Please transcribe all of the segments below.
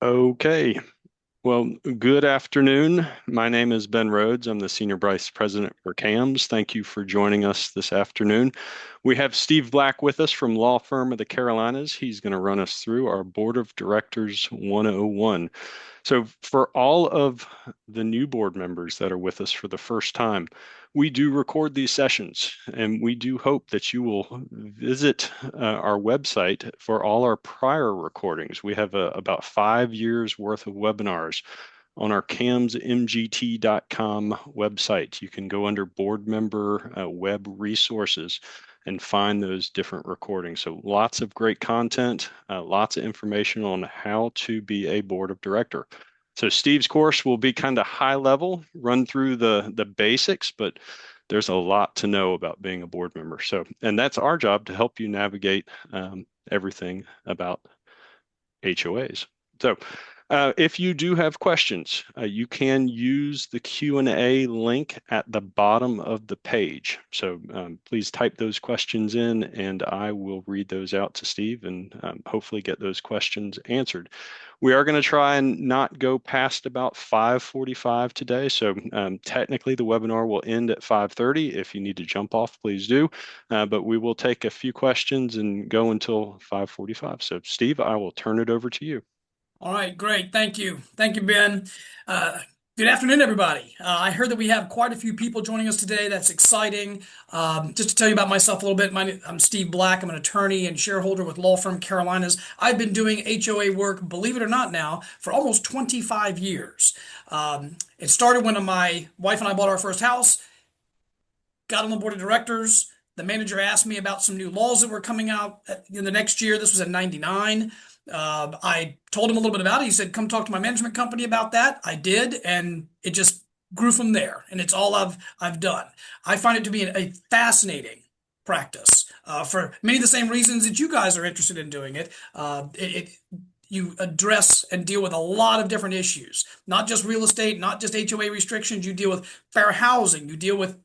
Okay. Well, good afternoon. My name is Ben Rhodes. I'm the Senior Vice President for CAMS. Thank you for joining us this afternoon. We have Steve Black with us from law firm of the Carolinas. He's going to run us through our Board of Directors 101. So for all of the new board members that are with us for the first time, we do record these sessions, and we do hope that you will visit our website for all our prior recordings. We have about 5 years worth of webinars on our camsmgt.com website. You can go under board member web resources and find those different recordings. So lots of great content, lots of information on how to be a board of director. So Steve's course will be kind of high level, run through the basics, but there's a lot to know about being a board member. So, and that's our job to help you navigate everything about HOAs. So if you do have questions, you can use the Q&A link at the bottom of the page. So please type those questions in and I will read those out to Steve and hopefully get those questions answered. We are going to try and not go past about 5:45 today. So technically the webinar will end at 5:30. If you need to jump off, please do. But we will take a few questions and go until 5:45. So Steve, I will turn it over to you. All right, great. Thank you. Thank you, Ben. Good afternoon, everybody. I heard that we have quite a few people joining us today. That's exciting. Just to tell you about myself a little bit, I'm Steve Black. I'm an attorney and shareholder with law firm Carolinas. I've been doing HOA work, believe it or not now, for almost 25 years. It started when my wife and I bought our first house, got on the board of directors. The manager asked me about some new laws that were coming out in the next year. This was in '99. I told him a little bit about it. He said, come talk to my management company about that. I did, and it just grew from there. And it's all I've done. I find it to be a fascinating practice for many of the same reasons that you guys are interested in doing it. You address and deal with a lot of different issues, not just real estate, not just HOA restrictions. You deal with fair housing. You deal with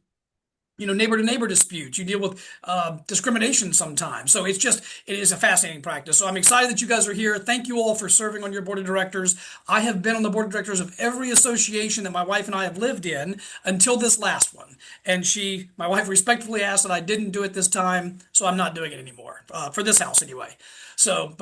neighbor to neighbor disputes. You deal with discrimination sometimes. So it is a fascinating practice. So I'm excited that you guys are here. Thank you all for serving on your board of directors. I have been on the board of directors of every association that my wife and I have lived in until this last one. And my wife respectfully asked that I didn't do it this time, so I'm not doing it anymore, for this house anyway. So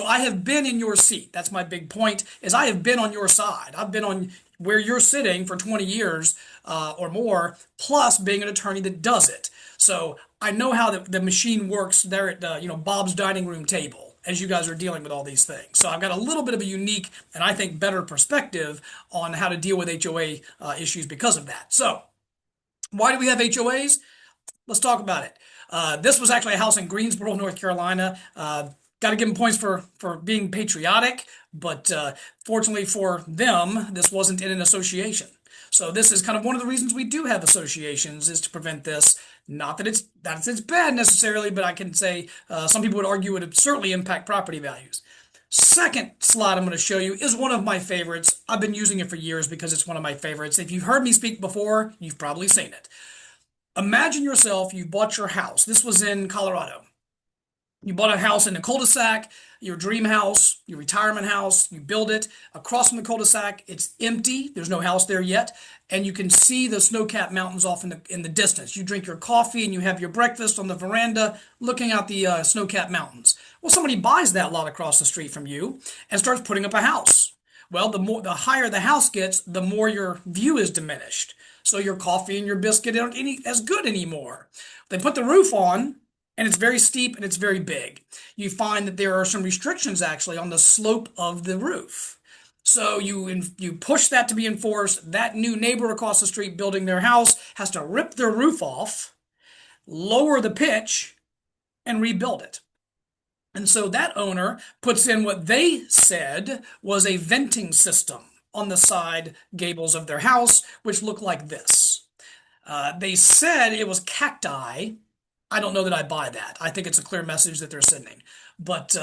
I have been in your seat. That's my big point, is I have been on your side. I've been on where you're sitting for 20 years or more, plus being an attorney that does it. So I know how the machine works there at Bob's dining room table as you guys are dealing with all these things. So I've got a little bit of a unique and I think better perspective on how to deal with HOA issues because of that. So why do we have HOAs? Let's talk about it. This was actually a house in Greensboro, North Carolina. Got to give them points for being patriotic, but fortunately for them, this wasn't in an association. So this is kind of one of the reasons we do have associations, is to prevent this. Not that it's bad necessarily, but I can say some people would argue it would certainly impact property values. Second slide I'm going to show you is one of my favorites. I've been using it for years because it's one of my favorites. If you've heard me speak before, you've probably seen it. Imagine yourself, you bought your house. This was in Colorado. You bought a house in a cul-de-sac, your dream house, your retirement house, you build it. Across from the cul-de-sac, it's empty. There's no house there yet. And you can see the snow-capped mountains off in the distance. You drink your coffee and you have your breakfast on the veranda looking out the snow-capped mountains. Well, somebody buys that lot across the street from you and starts putting up a house. Well, the higher the house gets, the more your view is diminished. So your coffee and your biscuit aren't as good anymore. They put the roof on, and it's very steep and it's very big. You find that there are some restrictions actually on the slope of the roof. So you push that to be enforced. That new neighbor across the street building their house has to rip their roof off, lower the pitch, and rebuild it. And so that owner puts in what they said was a venting system on the side gables of their house, which looked like this. They said it was cacti. I don't know that I buy that. I think it's a clear message that they're sending. But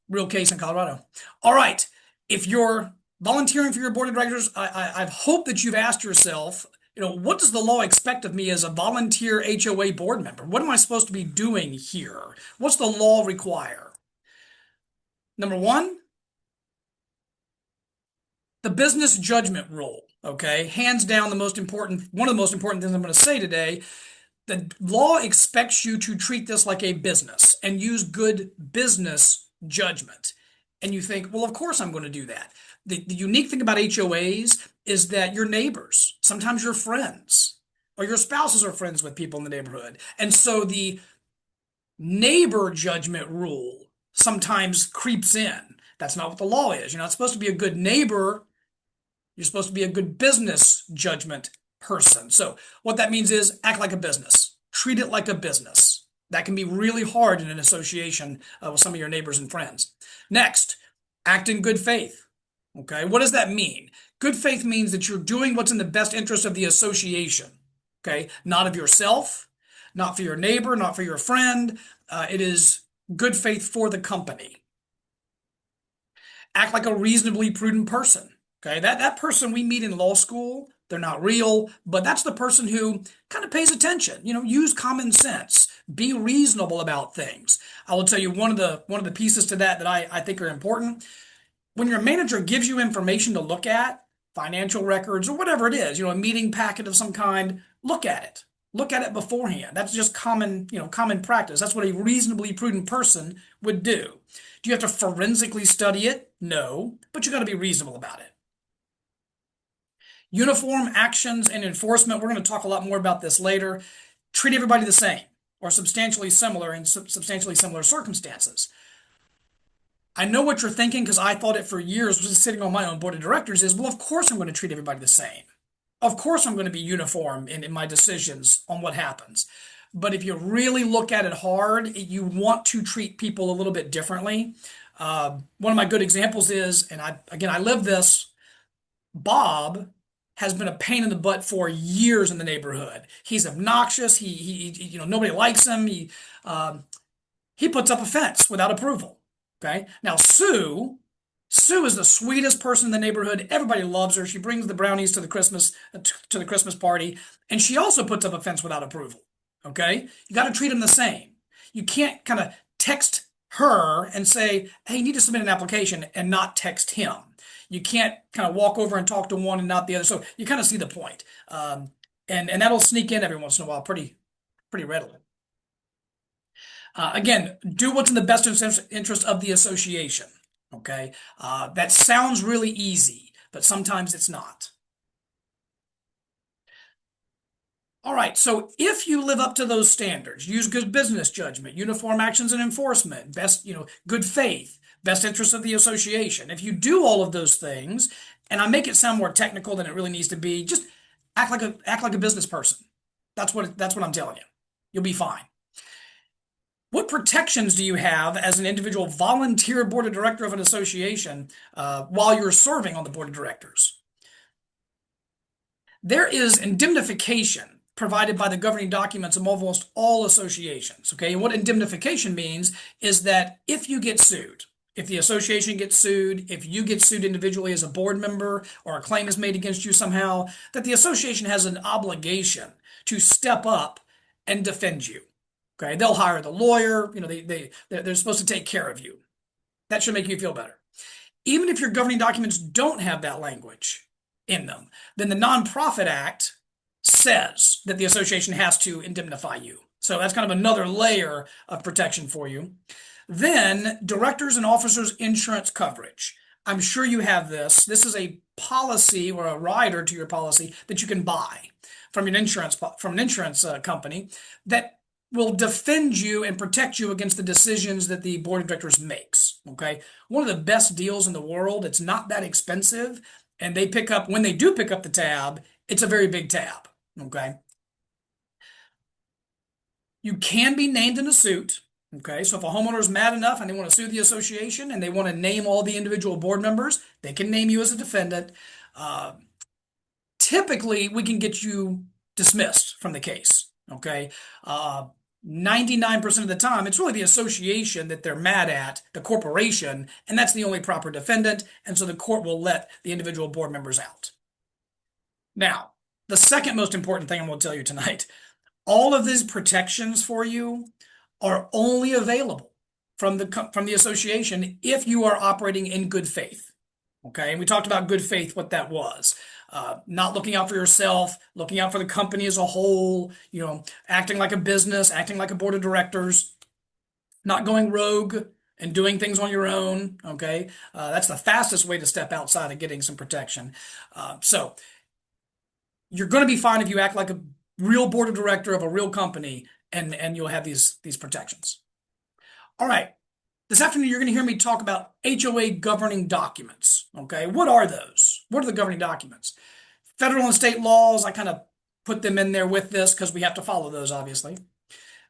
real case in Colorado. All right. If you're volunteering for your board of directors, I hope that you've asked yourself, what does the law expect of me as a volunteer HOA board member? What am I supposed to be doing here? What's the law require? Number one, The business judgment rule, okay? Hands down, one of the most important things I'm going to say today. The law expects you to treat this like a business and use good business judgment. And you think, well, of course I'm going to do that. The unique thing about HOAs is that your neighbors, sometimes your friends, or your spouses are friends with people in the neighborhood. And so the neighbor judgment rule sometimes creeps in. That's not what the law is. You're not supposed to be a good neighbor. You're supposed to be a good business judgment person. So what that means is act like a business. Treat it like a business. That can be really hard in an association with some of your neighbors and friends. Next, act in good faith. Okay, what does that mean? Good faith means that you're doing what's in the best interest of the association. Okay, not of yourself, not for your neighbor, not for your friend. It is good faith for the company. Act like a reasonably prudent person. Okay, that person we meet in law school, they're not real, but that's the person who kind of pays attention. Use common sense. Be reasonable about things. I will tell you one of the pieces to that I think are important. When your manager gives you information to look at, financial records or whatever it is, a meeting packet of some kind, look at it. Look at it beforehand. That's just common practice. That's what a reasonably prudent person would do. Do you have to forensically study it? No, but you got to be reasonable about it. Uniform actions and enforcement. We're going to talk a lot more about this later. Treat everybody the same or substantially similar in substantially similar circumstances. I know what you're thinking because I thought it for years, was sitting on my own board of directors, is, well, of course I'm going to treat everybody the same. Of course I'm going to be uniform in my decisions on what happens. But if you really look at it hard, you want to treat people a little bit differently. One of my good examples is, and I live this, Bob has been a pain in the butt for years in the neighborhood. He's obnoxious. Nobody likes him. He puts up a fence without approval. Okay. Now Sue is the sweetest person in the neighborhood. Everybody loves her. She brings the brownies to the Christmas party, and she also puts up a fence without approval. Okay? You got to treat them the same. You can't kind of text her and say, "Hey, you need to submit an application," and not text him. You can't kind of walk over and talk to one and not the other. So you kind of see the point. And that'll sneak in every once in a while pretty readily. Again, do what's in the best interest of the association. Okay, that sounds really easy, but sometimes it's not. All right, so if you live up to those standards, use good business judgment, uniform actions and enforcement, good faith, best interest of the association. If you do all of those things, and I make it sound more technical than it really needs to be, just act like a business person. That's what I'm telling you. You'll be fine. What protections do you have as an individual volunteer board of director of an association while you're serving on the board of directors? There is indemnification provided by the governing documents of almost all associations. Okay, and what indemnification means is that if you get sued, if the association gets sued, if you get sued individually as a board member or a claim is made against you somehow, that the association has an obligation to step up and defend you. Okay, they'll hire the lawyer. They're supposed to take care of you. That should make you feel better. Even if your governing documents don't have that language in them, then the Nonprofit Act says that the association has to indemnify you. So that's kind of another layer of protection for you. Then directors and officers insurance coverage. I'm sure you have this. This is a policy or a rider to your policy that you can buy from an insurance company that will defend you and protect you against the decisions that the board of directors makes. Okay, one of the best deals in the world. It's not that expensive, and when they do pick up the tab, it's a very big tab. Okay, you can be named in a suit. Okay, so if a homeowner is mad enough and they want to sue the association and they want to name all the individual board members, they can name you as a defendant. Typically, we can get you dismissed from the case. Okay. 99% of the time, it's really the association that they're mad at, the corporation, and that's the only proper defendant, and so the court will let the individual board members out. Now, the second most important thing I'm going to tell you tonight, all of these protections for you are only available from the association if you are operating in good faith. Okay. And we talked about good faith, what that was. Not looking out for yourself, looking out for the company as a whole, acting like a business, acting like a board of directors, not going rogue and doing things on your own. Okay. That's the fastest way to step outside of getting some protection. So you're going to be fine if you act like a real board of director of a real company, and you'll have these protections. All right. This afternoon, you're going to hear me talk about HOA governing documents. Okay. What are those? What are the governing documents? Federal and state laws, I kind of put them in there with this because we have to follow those, obviously.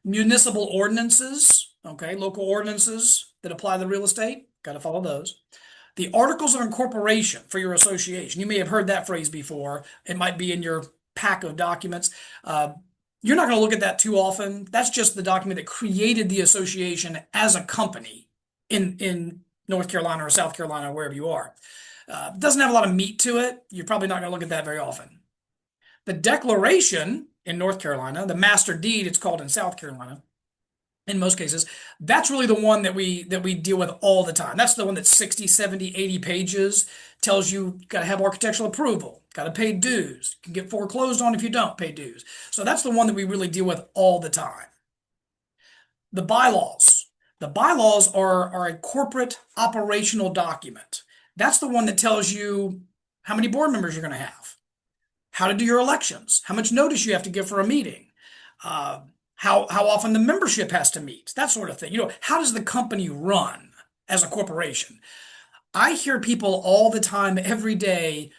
Municipal ordinances, okay, local ordinances that apply to real estate, got to follow those. The articles of incorporation for your association. You may have heard that phrase before. It might be in your pack of documents. Uh, you're not going to look at that too often. That's just the document that created the association as a company in North Carolina or South Carolina, or wherever you are. Doesn't have a lot of meat to it. You're probably not going to look at that very often. The declaration in North Carolina, the master deed, it's called in South Carolina, in most cases, that's really the one that we deal with all the time. That's the one that's 60, 70, 80 pages, tells you got to have architectural approval, got to pay dues, you can get foreclosed on if you don't pay dues. So that's the one that we really deal with all the time. The bylaws. The bylaws are a corporate operational document. That's the one that tells you how many board members you're going to have, how to do your elections, how much notice you have to give for a meeting, uh, how often the membership has to meet, that sort of thing. How does the company run as a corporation? I hear people all the time, every day,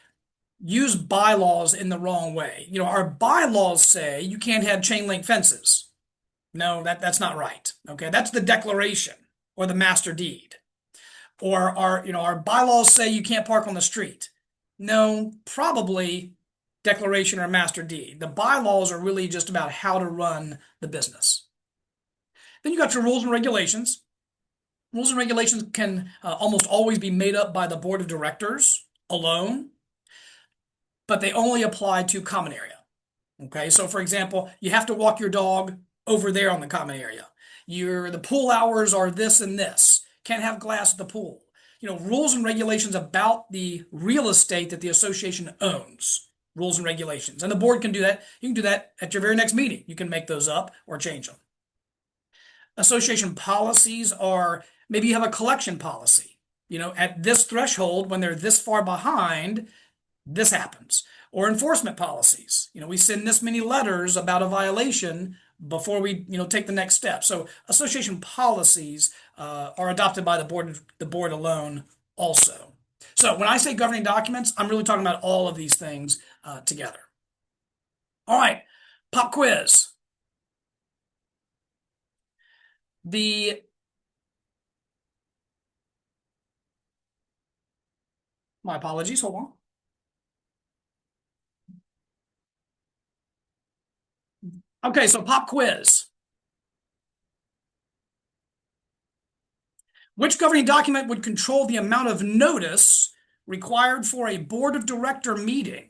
use bylaws in the wrong way. Our bylaws say you can't have chain link fences. No, that's not right. Okay, that's the declaration or the master deed. Or our bylaws say you can't park on the street. No, probably declaration or master deed. The bylaws are really just about how to run the business. Then you got your rules and regulations. Rules and regulations can almost always be made up by the board of directors alone, but they only apply to common area. Okay, so for example, you have to walk your dog over there on the common area. The pool hours are this and this. Can't have glass at the pool. Rules and regulations about the real estate that the association owns. Rules and regulations. And the board can do that. You can do that at your very next meeting. You can make those up or change them. Association policies are, maybe you have a collection policy. At this threshold, when they're this far behind, this happens. Or enforcement policies. We send this many letters about a violation before we, take the next step. So association policies are adopted by the board alone also. So when I say governing documents, I'm really talking about all of these things together. All right, pop quiz. My apologies, hold on. Okay, so pop quiz. Which governing document would control the amount of notice required for a board of director meeting?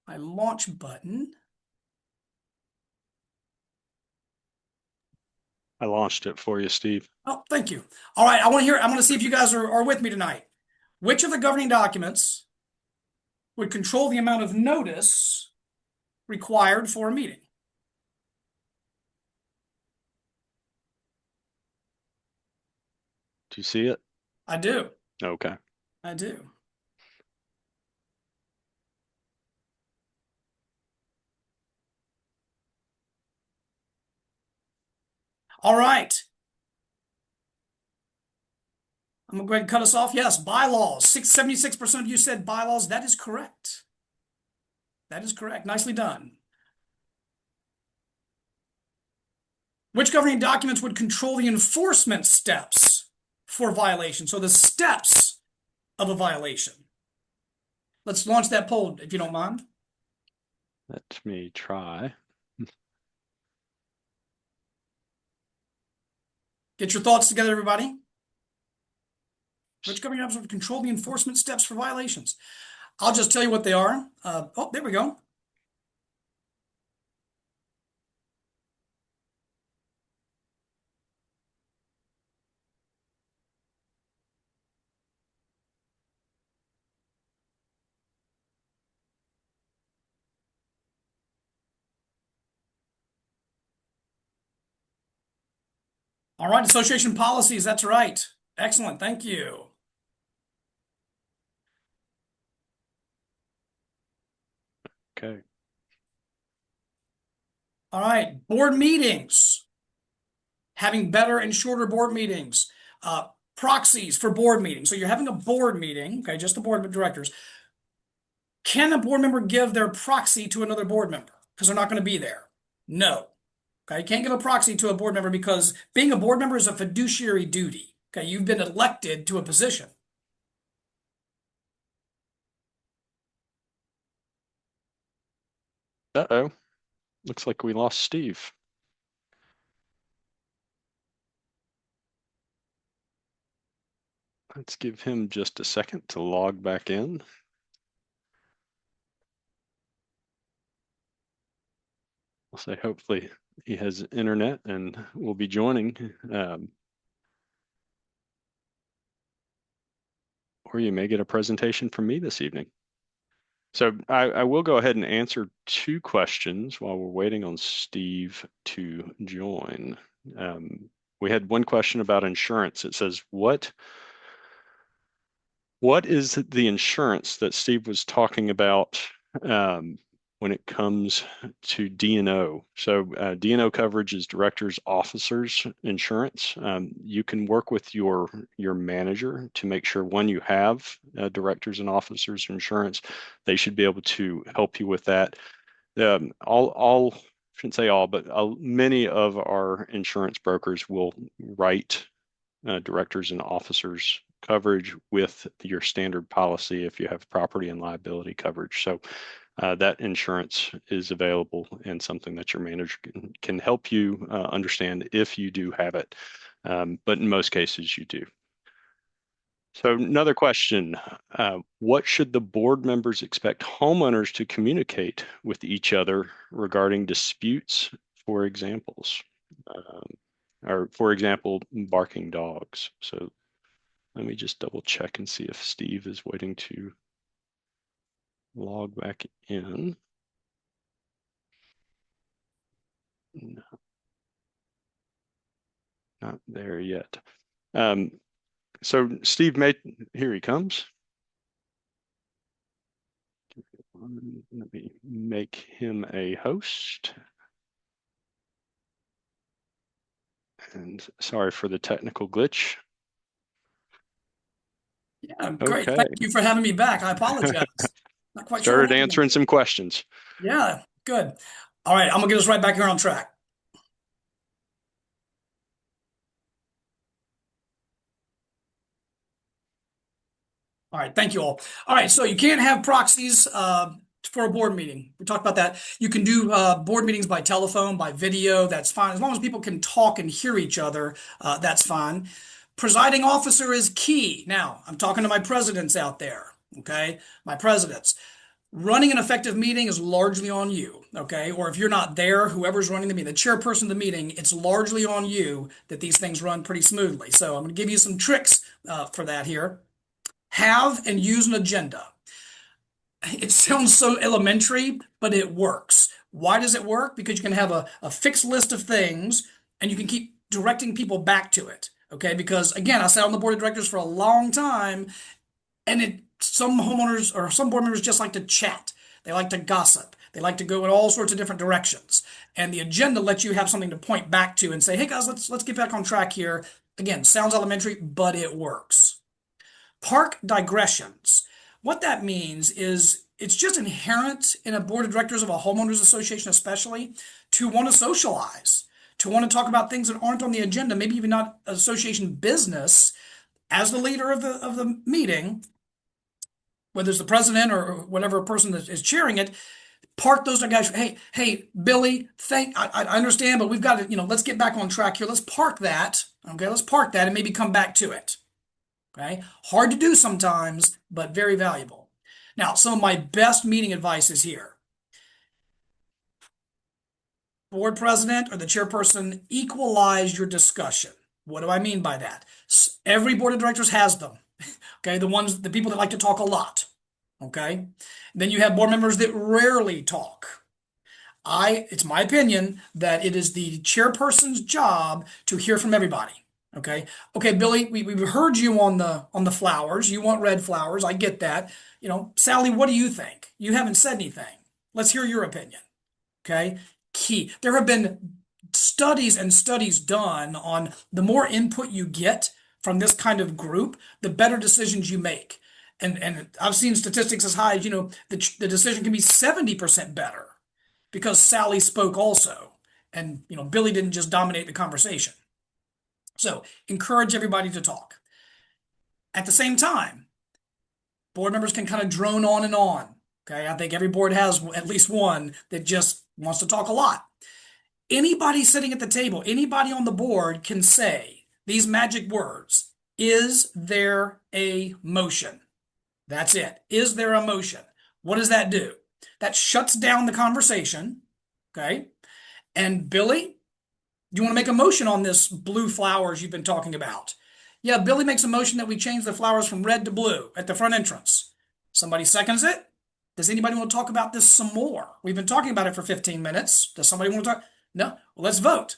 My launch button. I launched it for you, Steve. Oh, thank you. All right, I want to see if you guys are with me tonight. Which of the governing documents would control the amount of notice required for a meeting? Do you see it? I do. Okay. I do. All right. I'm going to go ahead and cut us off. Yes, bylaws. 76% of you said bylaws. That is correct. That is correct. Nicely done. Which governing documents would control the enforcement steps for violation? So the steps of a violation. Let's launch that poll, if you don't mind. Let me try. Get your thoughts together, everybody. Which governing documents would control the enforcement steps for violations? I'll just tell you what they are. Oh, there we go. All right, association policies, that's right. Excellent, thank you. Okay. All right, board meetings, having better and shorter board meetings. Proxies for board meetings. So you're having a board meeting, okay, just the board of directors. Can a board member give their proxy to another board member? Because they're not going to be there. No. Okay, you can't give a proxy to a board member because being a board member is a fiduciary duty. Okay, you've been elected to a position. Uh-oh. Looks like we lost Steve. Let's give him just a second to log back in. I'll say hopefully he has internet and will be joining. Or you may get a presentation from me this evening. So I will go ahead and answer two questions while we're waiting on Steve to join. We had one question about insurance. It says, what is the insurance that Steve was talking about when it comes to D&O? So D&O coverage is directors, officers insurance. You can work with your manager to make sure when you have directors and officers insurance, they should be able to help you with that. All shouldn't say all, but many of our insurance brokers will write directors and officers coverage with your standard policy if you have property and liability coverage. So that insurance is available and something that your manager can help you understand if you do have it. But in most cases, you do. So another question, what should the board members expect homeowners to communicate with each other regarding disputes, for examples? Or for example, barking dogs. So let me just double check and see if Steve is waiting to log back in. No, not there yet. So Steve here he comes. Let me make him a host. And sorry for the technical glitch. Yeah, great. Okay. Thank you for having me back. I apologize. Not quite sure what Started happened. answering some questions. Yeah, good. All right, I'm gonna get us right back here on track. All right, thank you all. All right, so you can't have proxies for a board meeting. We talked about that. You can do board meetings by telephone, by video. That's fine. As long as people can talk and hear each other, that's fine. Presiding officer is key. Now, I'm talking to my presidents out there, okay? My presidents. Running an effective meeting is largely on you, okay? Or if you're not there, whoever's running the meeting, the chairperson of the meeting, it's largely on you that these things run pretty smoothly. So I'm going to give you some tricks for that here. Have and use an agenda. It sounds so elementary, but it works. Why does it work? Because you can have a fixed list of things and you can keep directing people back to it. Okay. Because again, I sat on the board of directors for a long time and some homeowners or some board members just like to chat. They like to gossip. They like to go in all sorts of different directions. And the agenda lets you have something to point back to and say, hey guys, let's get back on track here. Again, sounds elementary, but it works. Park digressions. What that means is it's just inherent in a board of directors of a homeowners association, especially, to want to socialize, to want to talk about things that aren't on the agenda, maybe even not association business. As the leader of the meeting, whether it's the president or whatever person that is chairing it, park those guys. Hey, Billy, I understand, but we've got to, let's get back on track here. Let's park that. Okay, let's park that and maybe come back to it. Okay. Hard to do sometimes, but very valuable. Now, some of my best meeting advice is here. Board president or the chairperson, equalize your discussion. What do I mean by that? Every board of directors has them. Okay. The people that like to talk a lot. Okay. Then you have board members that rarely talk. It's my opinion that it is the chairperson's job to hear from everybody. Okay. Okay, Billy, we've heard you on the flowers. You want red flowers. I get that. Sally, what do you think? You haven't said anything. Let's hear your opinion. Okay. Key. There have been studies and studies done on the more input you get from this kind of group, the better decisions you make. And I've seen statistics as high as, the decision can be 70% better because Sally spoke also. And, Billy didn't just dominate the conversation. So encourage everybody to talk. At the same time, board members can kind of drone on and on. Okay. I think every board has at least one that just wants to talk a lot. Anybody sitting at the table, anybody on the board can say these magic words. Is there a motion? That's it. Is there a motion? What does that do? That shuts down the conversation. Okay. And Billy, do you want to make a motion on this blue flowers you've been talking about? Yeah, Billy makes a motion that we change the flowers from red to blue at the front entrance. Somebody seconds it. Does anybody want to talk about this some more? We've been talking about it for 15 minutes. Does somebody want to talk? No. Well, let's vote.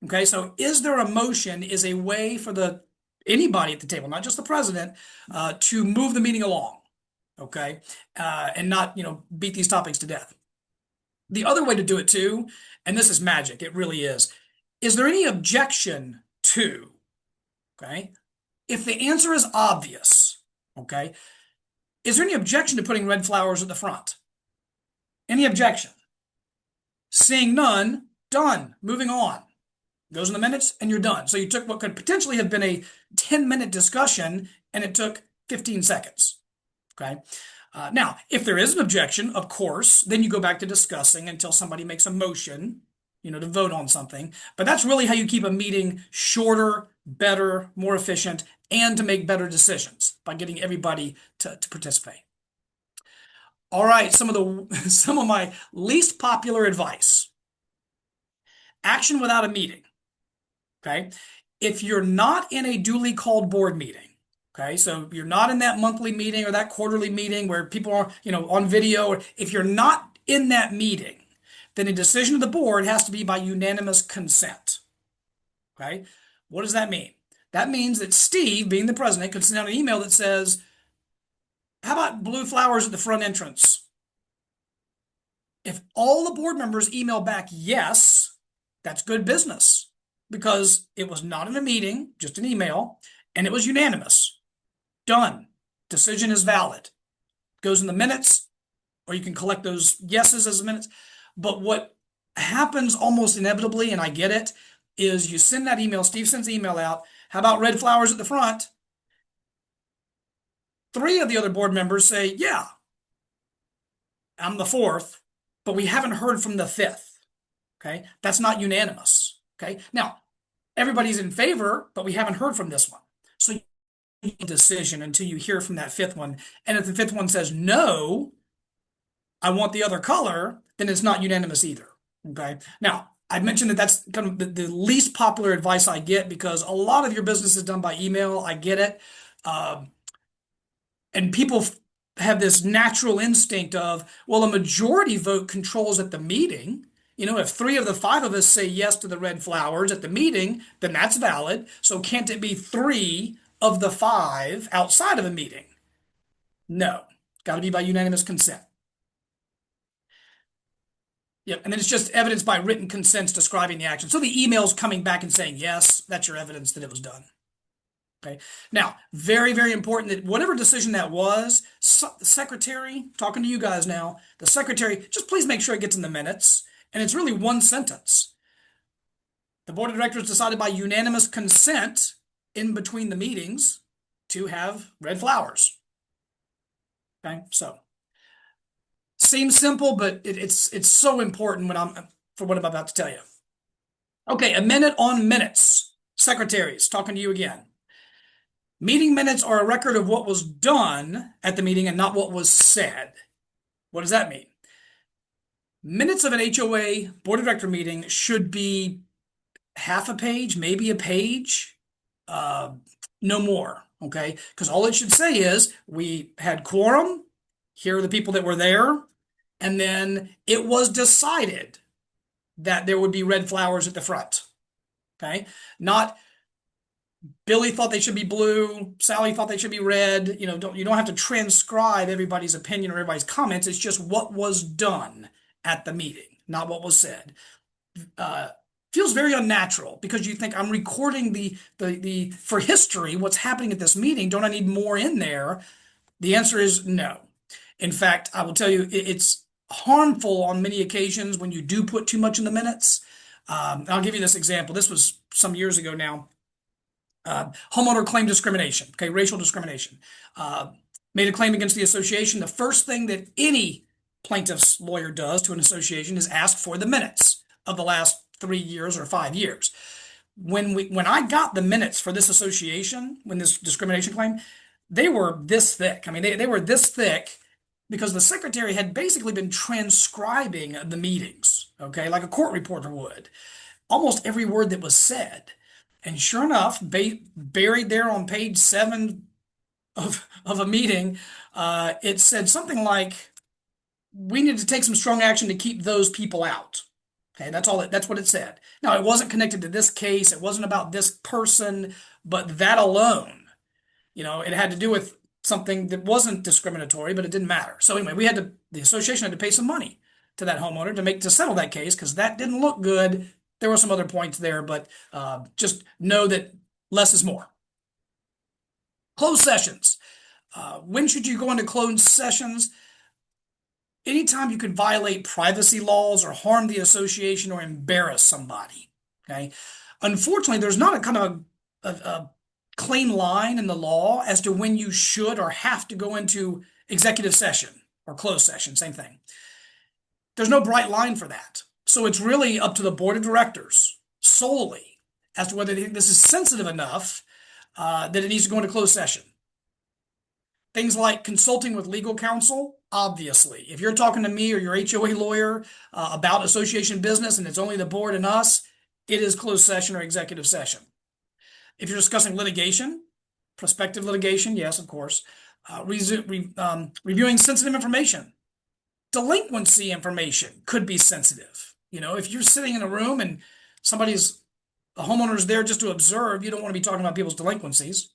Okay, so is there a motion is a way for anybody at the table, not just the president, to move the meeting along. Okay, and not beat these topics to death. The other way to do it too, and this is magic, it really is there any objection to, okay? If the answer is obvious, okay, is there any objection to putting red flowers at the front? Any objection? Seeing none, done. Moving on. Goes in the minutes and you're done. So you took what could potentially have been a 10-minute discussion and it took 15 seconds. Okay. Now, if there is an objection, of course, then you go back to discussing until somebody makes a motion, to vote on something. But that's really how you keep a meeting shorter, better, more efficient, and to make better decisions by getting everybody to participate. All right, some of my least popular advice. Action without a meeting. Okay. If you're not in a duly called board meeting, okay, so you're not in that monthly meeting or that quarterly meeting where people are, on video, or if you're not in that meeting, then a decision of the board has to be by unanimous consent. Okay. What does that mean? That means that Steve, being the president, could send out an email that says, how about blue flowers at the front entrance? If all the board members email back yes, that's good business because it was not in a meeting, just an email, and it was unanimous. Done. Decision is valid. Goes in the minutes, or you can collect those yeses as minutes. But what happens almost inevitably, and I get it, is you send that email, Steve sends the email out, how about red flowers at the front? 3 of the other board members say, yeah, I'm the 4th, but we haven't heard from the 5th. Okay, that's not unanimous. Okay, now everybody's in favor, but we haven't heard from this one. So you make a decision until you hear from that 5th one. And if the 5th one says no, I want the other color, then it's not unanimous either. Okay, now I mentioned that that's kind of the least popular advice I get because a lot of your business is done by email. I get it. And people have this natural instinct of, well, a majority vote controls at the meeting. If 3 of the 5 of us say yes to the red flowers at the meeting, then that's valid. So can't it be 3 of the 5 outside of a meeting? No, got to be by unanimous consent. Yep, and then it's just evidence by written consents describing the action. So the email's coming back and saying, yes, that's your evidence that it was done. Okay. Now, very, very important that whatever decision that was, the secretary, talking to you guys now, the secretary, just please make sure it gets in the minutes. And it's really one sentence. The board of directors decided by unanimous consent in between the meetings to have red flowers. Okay, so seems simple, but it's so important for what I'm about to tell you. Okay, a minute on minutes. Secretaries, talking to you again. Meeting minutes are a record of what was done at the meeting and not what was said. What does that mean? Minutes of an HOA board of director meeting should be half a page, maybe a page, no more, okay? Because all it should say is we had quorum, here are the people that were there, and then it was decided that there would be red flowers at the front. Okay. Not Billy thought they should be blue, Sally thought they should be red. You don't have to transcribe everybody's opinion or everybody's comments. It's just what was done at the meeting, not what was said. uh, Feels very unnatural because you think I'm recording the for history what's happening at this meeting. Don't I need more in there? The answer is no. In fact, I will tell you it's harmful on many occasions when you do put too much in the minutes. I'll give you this example. This was some years ago now. Homeowner claim discrimination, okay, racial discrimination. Made a claim against the association. The first thing that any plaintiff's lawyer does to an association is ask for the minutes of the last 3 years or 5 years. When I got the minutes for this association, when this discrimination claim, they were this thick. I mean, they were this thick because the secretary had basically been transcribing the meetings, okay, like a court reporter would, almost every word that was said. And sure enough, buried there on page 7 of a meeting, it said something like, we need to take some strong action to keep those people out. Okay, that's what it said. Now, it wasn't connected to this case. It wasn't about this person, but that alone, it had to do with something that wasn't discriminatory, but it didn't matter. So anyway, the association had to pay some money to that homeowner to settle that case because that didn't look good. There were some other points there, but just know that less is more. Closed sessions. When should you go into closed sessions? Anytime you could violate privacy laws or harm the association or embarrass somebody. Okay. Unfortunately, there's not a kind of a clean line in the law as to when you should or have to go into executive session or closed session, same thing. There's no bright line for that. So it's really up to the board of directors solely as to whether they think this is sensitive enough that it needs to go into closed session. Things like consulting with legal counsel, obviously. If you're talking to me or your HOA lawyer about association business and it's only the board and us, it is closed session or executive session. If you're discussing litigation, prospective litigation, yes, of course. Reviewing sensitive information. Delinquency information could be sensitive. If you're sitting in a room and a homeowner's there just to observe, you don't want to be talking about people's delinquencies.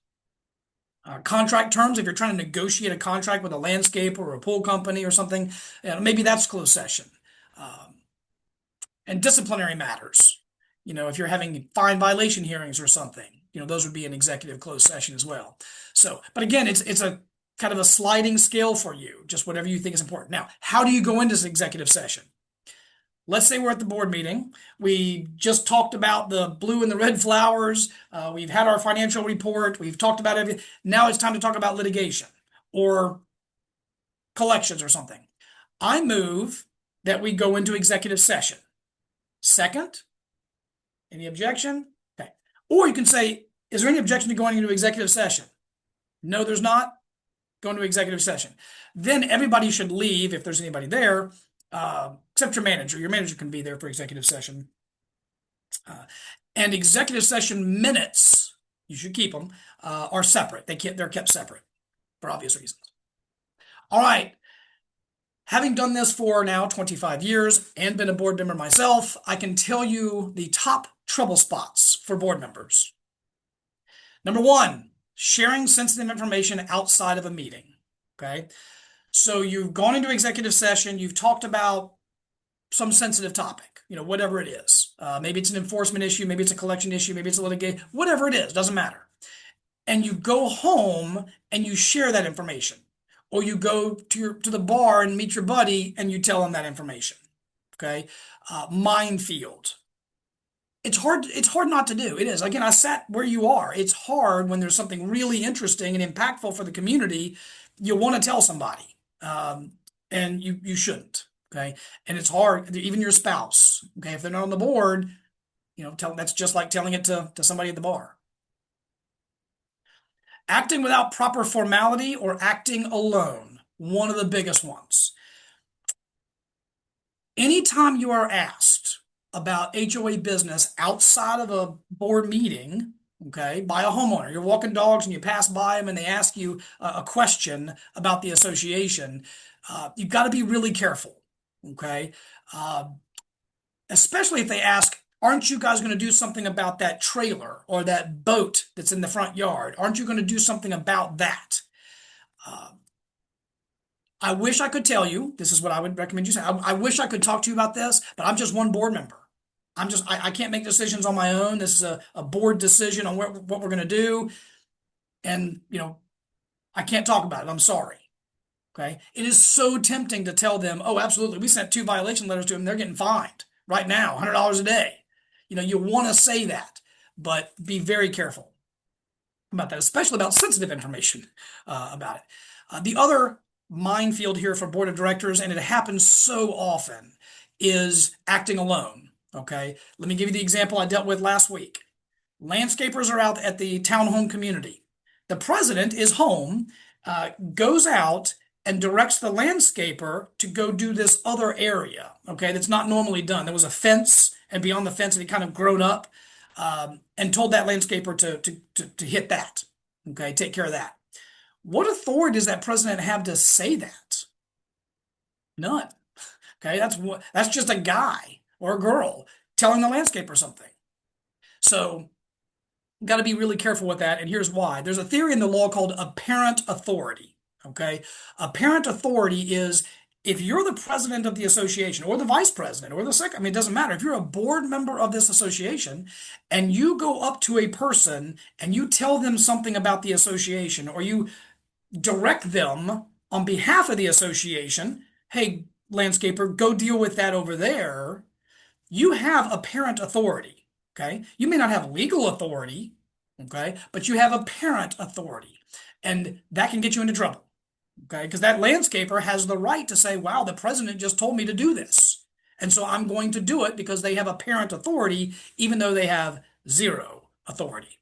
Contract terms, if you're trying to negotiate a contract with a landscaper or a pool company or something, maybe that's closed session. And disciplinary matters, if you're having fine violation hearings or something, those would be an executive closed session as well. So, but again, it's a kind of a sliding scale for you, just whatever you think is important. Now, how do you go into this executive session? Let's say we're at the board meeting. We just talked about the blue and the red flowers. We've had our financial report. We've talked about everything. Now it's time to talk about litigation or collections or something. I move that we go into executive session. Second, any objection? Okay. Or you can say, is there any objection to going into executive session? No, there's not. Go into executive session. Then everybody should leave if there's anybody there. Except your manager. Your manager can be there for executive session. And executive session minutes, you should keep them, are separate. They're kept separate for obvious reasons. All right. Having done this for now 25 years and been a board member myself, I can tell you the top trouble spots for board members. Number one, sharing sensitive information outside of a meeting. Okay. So you've gone into executive session, you've talked about some sensitive topic, whatever it is. Maybe it's an enforcement issue, maybe it's a collection issue, maybe it's a litigation, whatever it is, doesn't matter. And you go home and you share that information. Or you go to the bar and meet your buddy and you tell them that information. Okay. Minefield. It's hard not to do. It is. Again, I sat where you are. It's hard when there's something really interesting and impactful for the community. You want to tell somebody. And you shouldn't. Okay. And it's hard, even your spouse. Okay. If they're not on the board, that's just like telling it to somebody at the bar. Acting without proper formality or acting alone. One of the biggest ones. Anytime you are asked about HOA business outside of a board meeting, okay, by a homeowner, you're walking dogs and you pass by them and they ask you a question about the association, you've got to be really careful, okay? especially if they ask, aren't you guys going to do something about that trailer or that boat that's in the front yard? Aren't you going to do something about that? Uh, I wish I could tell you, this is what I would recommend you say. I wish I could talk to you about this, but I'm just one board member. I can't make decisions on my own. This is a board decision on what we're going to do. And, I can't talk about it. I'm sorry. Okay. It is so tempting to tell them, oh, absolutely. We sent 2 violation letters to them. They're getting fined right now, $100 a day. You want to say that, but be very careful about that, especially about sensitive information about it. The other minefield here for board of directors, and it happens so often, is acting alone. Okay. Let me give you the example I dealt with last week. Landscapers are out at the townhome community. The president is home, goes out and directs the landscaper to go do this other area, okay, that's not normally done. There was a fence, and beyond the fence, it had kind of grown up, and told that landscaper to hit that, okay, take care of that. What authority does that president have to say that? None. Okay, that's just a guy or a girl telling the landscaper something. So got to be really careful with that, and here's why. There's a theory in the law called apparent authority. Okay, apparent authority is if you're the president of the association or the vice president or the second, I mean, it doesn't matter. If you're a board member of this association and you go up to a person and you tell them something about the association or you direct them on behalf of the association, hey, landscaper, go deal with that over there, you have apparent authority. Okay. You may not have legal authority. Okay. But you have apparent authority. And that can get you into trouble. Okay. Because that landscaper has the right to say, wow, the president just told me to do this. And so I'm going to do it because they have apparent authority, even though they have zero authority.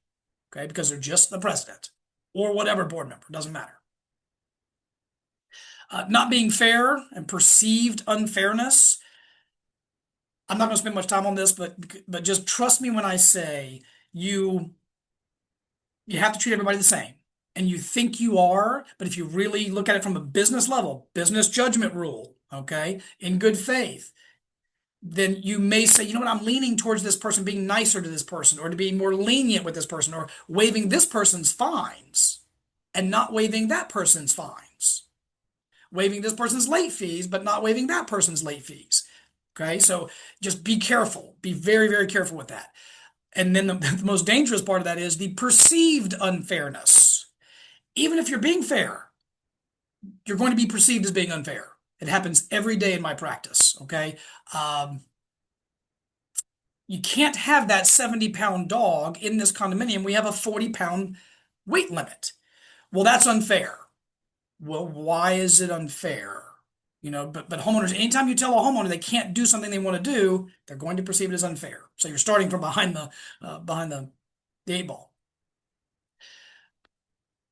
Okay. Because they're just the president or whatever board member, doesn't matter. Not being fair and perceived unfairness. I'm not going to spend much time on this, but just trust me when I say you have to treat everybody the same. And you think you are, but if you really look at it from a business level, business judgment rule, okay, in good faith, then you may say, you know what, I'm leaning towards this person being nicer to this person, or to be more lenient with this person, or waiving this person's fines and not waiving that person's fines, waiving this person's late fees, but not waiving that person's late fees. Okay, so just be careful. Be very, very careful with that. And then the most dangerous part of that is the perceived unfairness. Even if you're being fair, you're going to be perceived as being unfair. It happens every day in my practice. Okay, you can't have that 70-pound dog in this condominium. We have a 40-pound weight limit. Well, that's unfair. Well, why is it unfair? But homeowners, anytime you tell a homeowner they can't do something they want to do, they're going to perceive it as unfair. So you're starting from behind the 8 ball.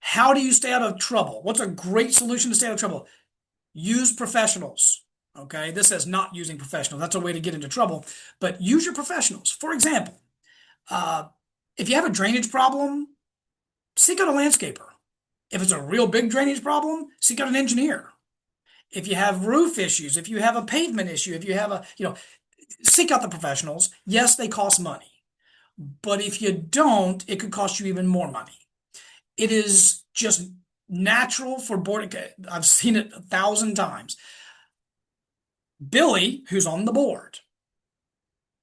How do you stay out of trouble? What's a great solution to stay out of trouble? Use professionals. Okay, this says not using professionals. That's a way to get into trouble. But use your professionals. For example, if you have a drainage problem, seek out a landscaper. If it's a real big drainage problem, seek out an engineer. If you have roof issues, if you have a pavement issue, if you have seek out the professionals. Yes, they cost money, but if you don't, it could cost you even more money. It is just natural for board. I've seen it 1,000 times. Billy, who's on the board,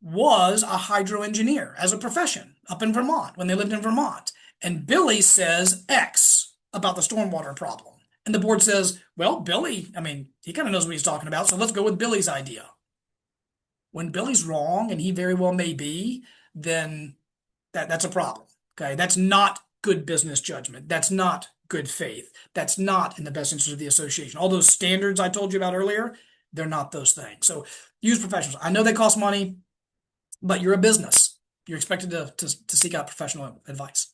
was a hydro engineer as a profession up in Vermont when they lived in Vermont. And Billy says X about the stormwater problem. And the board says, well, Billy, I mean, he kind of knows what he's talking about, so let's go with Billy's idea. When Billy's wrong, and he very well may be, then that's a problem. Okay, that's not good business judgment. That's not good faith. That's not in the best interest of the association. All those standards I told you about earlier, they're not those things. So use professionals. I know they cost money, but you're a business. You're expected to seek out professional advice.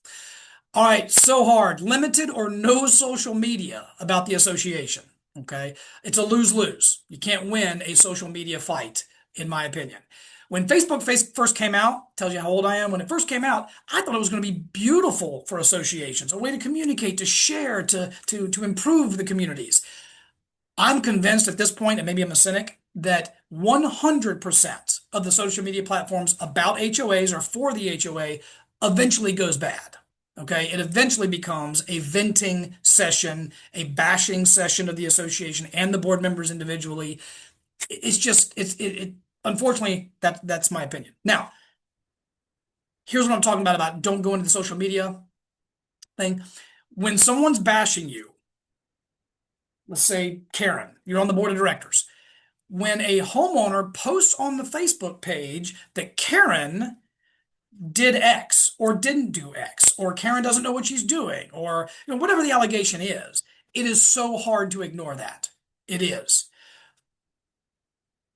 All right, so hard. Limited or no social media about the association. Okay, it's a lose-lose. You can't win a social media fight, in my opinion. When Facebook first came out, tells you how old I am. When it first came out, I thought it was going to be beautiful for associations, a way to communicate, to share, to improve the communities. I'm convinced at this point, and maybe I'm a cynic, that 100% of the social media platforms about HOAs or for the HOA eventually goes bad. Okay, it eventually becomes a venting session, a bashing session of the association and the board members individually. It's just unfortunately that's my opinion. Now, here's what I'm talking about don't go into the social media thing. When someone's bashing you, let's say Karen, you're on the board of directors. When a homeowner posts on the Facebook page that Karen did X or didn't do X, or Karen doesn't know what she's doing, or whatever the allegation is, it is so hard to ignore that. It is.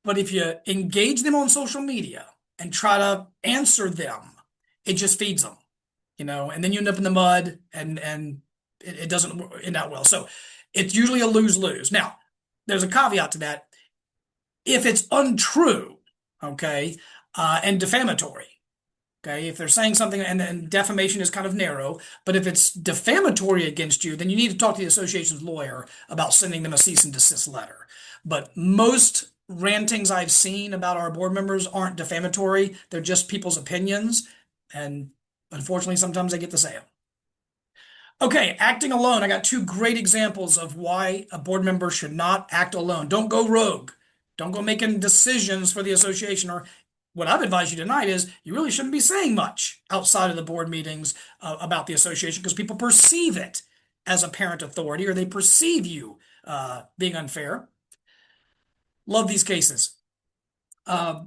But if you engage them on social media and try to answer them, it just feeds them, and then you end up in the mud and it doesn't end out well. So it's usually a lose-lose. Now, there's a caveat to that. If it's untrue, okay, and defamatory, okay, if they're saying something and defamation is kind of narrow, but if it's defamatory against you, then you need to talk to the association's lawyer about sending them a cease and desist letter. But most rantings I've seen about our board members aren't defamatory. They're just people's opinions. And unfortunately, sometimes they get to say them. Okay, acting alone. I got two great examples of why a board member should not act alone. Don't go rogue. Don't go making decisions for the association. Or what I've advised you tonight is you really shouldn't be saying much outside of the board meetings about the association because people perceive it as apparent authority or they perceive you being unfair. Love these cases. Uh,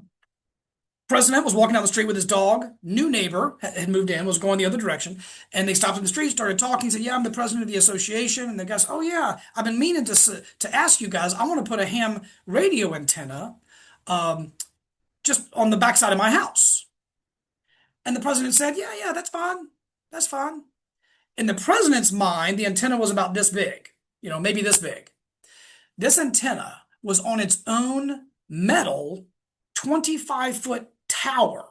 President was walking down the street with his dog. New neighbor had moved in, was going the other direction, and they stopped in the street, started talking. He said, "Yeah, I'm the president of the association." And the guy said, "Oh yeah, I've been meaning to ask you guys. I want to put a ham radio antenna just on the backside of my house." And the president said, "Yeah, yeah, that's fine, that's fine." In the president's mind, the antenna was about this big, maybe this big. This antenna was on its own metal 25-foot tower,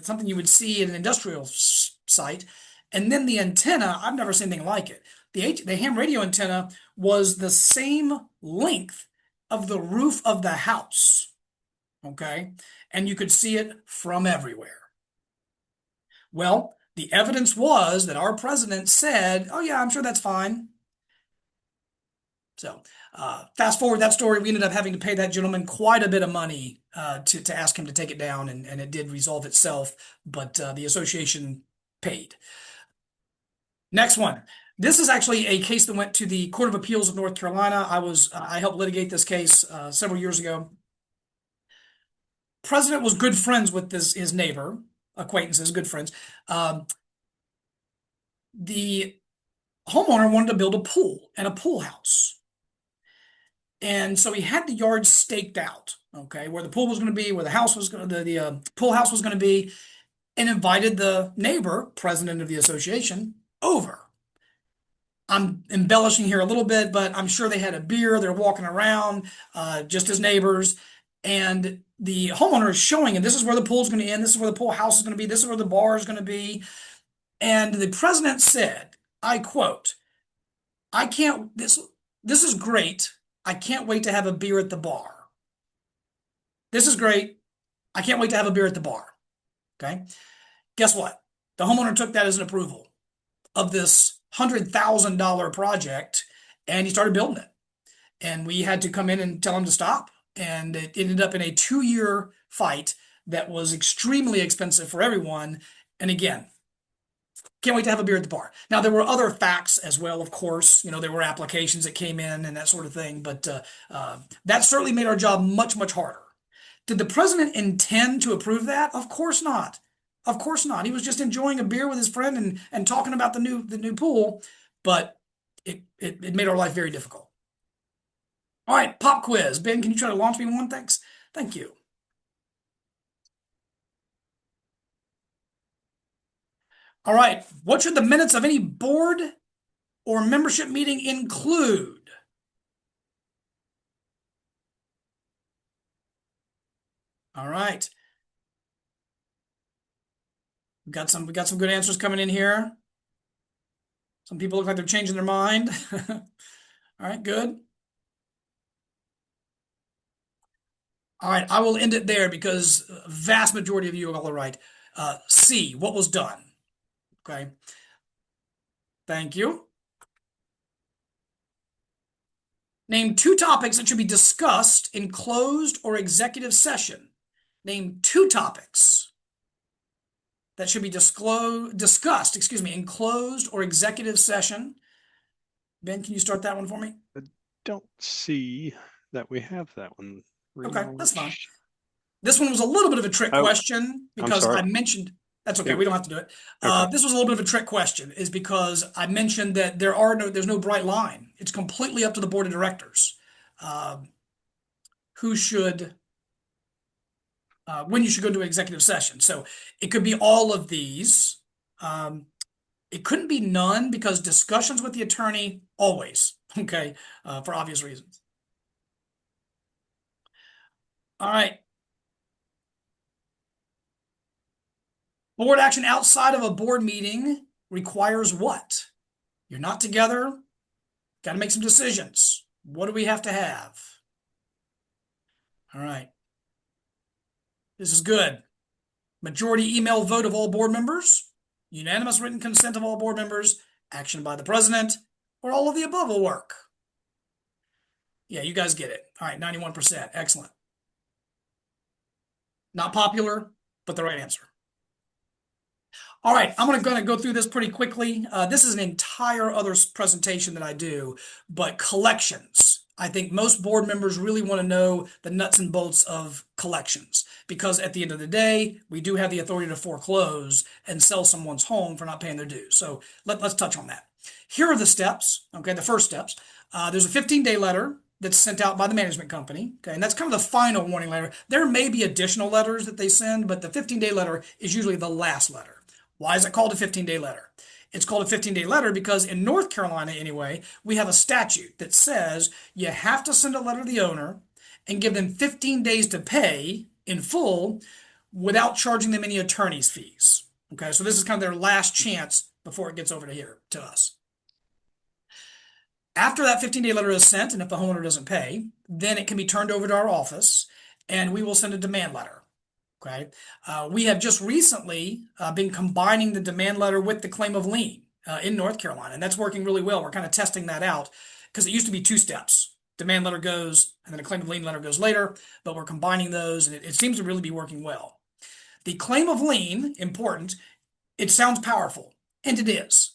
something you would see in an industrial site. And then the antenna, I've never seen anything like it. The ham radio antenna was the same length of the roof of the house. Okay. And you could see it from everywhere. Well, the evidence was that our president said, "Oh, yeah, I'm sure that's fine." So, fast forward that story, we ended up having to pay that gentleman quite a bit of money to ask him to take it down, and it did resolve itself, but the association paid. Next one. This is actually a case that went to the Court of Appeals of North Carolina. I helped litigate this case several years ago. President was good friends with his neighbor, acquaintances, good friends. The homeowner wanted to build a pool and a pool house. And so he had the yard staked out, okay, where the pool was going to be, where the house was going to, the pool house was going to be, and invited the neighbor, president of the association, over. I'm embellishing here a little bit, but I'm sure they had a beer. They're walking around just as neighbors. And the homeowner is showing him this is where the pool's going to end. This is where the pool house is going to be. This is where the bar is going to be. And the president said, I quote, "I can't, this is great. I can't wait to have a beer at the bar. This is great. I can't wait to have a beer at the bar." Okay. Guess what? The homeowner took that as an approval of this $100,000 project and he started building it. And we had to come in and tell him to stop. And it ended up in a 2-year fight that was extremely expensive for everyone. And again, can't wait to have a beer at the bar. Now, there were other facts as well, of course. There were applications that came in and that sort of thing. But that certainly made our job much, much harder. Did the president intend to approve that? Of course not. Of course not. He was just enjoying a beer with his friend and talking about the new pool, but it made our life very difficult. All right, pop quiz. Ben, can you try to launch me one? Thanks. Thank you. All right. What should the minutes of any board or membership meeting include? All right. We got some good answers coming in here. Some people look like they're changing their mind. All right, good. All right, I will end it there because a vast majority of you all are right. C, what was done? Okay, thank you. Name two topics that should be discussed in closed or executive session. Name two topics that should be discussed, in closed or executive session. Ben, can you start that one for me? I don't see that we have that one. Okay, that's fine. Relaunch. This one was a little bit of a trick Oh, question I'm because I sorry. mentioned that's okay. It, We don't have to do it. okay. This was a little bit of a trick question, is because I mentioned that there's no bright line. It's completely up to the board of directors uh, who should when you should go to executive session. So it could be all of these. Um, it couldn't be none because discussions with the attorney always okay for obvious reasons. All right. Board action outside of a board meeting requires what? You're not together. Got to make some decisions. What do we have to have? All right. This is good. Majority email vote of all board members, unanimous written consent of all board members, action by the president, or all of the above will work. Yeah, you guys get it. All right, 91%. Excellent. Not popular, but the right answer. All right, I'm going to go through this pretty quickly. This is an entire other presentation that I do, but collections. I think most board members really want to know the nuts and bolts of collections because at the end of the day, we do have the authority to foreclose and sell someone's home for not paying their dues. So let's touch on that. Here are the steps. Okay, the first steps. There's a 15-day letter that's sent out by the management company. Okay, and that's kind of the final warning letter. There may be additional letters that they send, but the 15-day letter is usually the last letter. Why is it called a 15-day letter? It's called a 15-day letter because in North Carolina, anyway, we have a statute that says you have to send a letter to the owner and give them 15 days to pay in full without charging them any attorney's fees. Okay, so this is kind of their last chance before it gets over to here to us. After that 15-day letter is sent, and if the homeowner doesn't pay, then it can be turned over to our office and we will send a demand letter. Okay. We have just recently been combining the demand letter with the claim of lien in North Carolina, and that's working really well. We're kind of testing that out because it used to be two steps. Demand letter goes, and then a claim of lien letter goes later, but we're combining those, and it seems to really be working well. The claim of lien, important, it sounds powerful, and it is,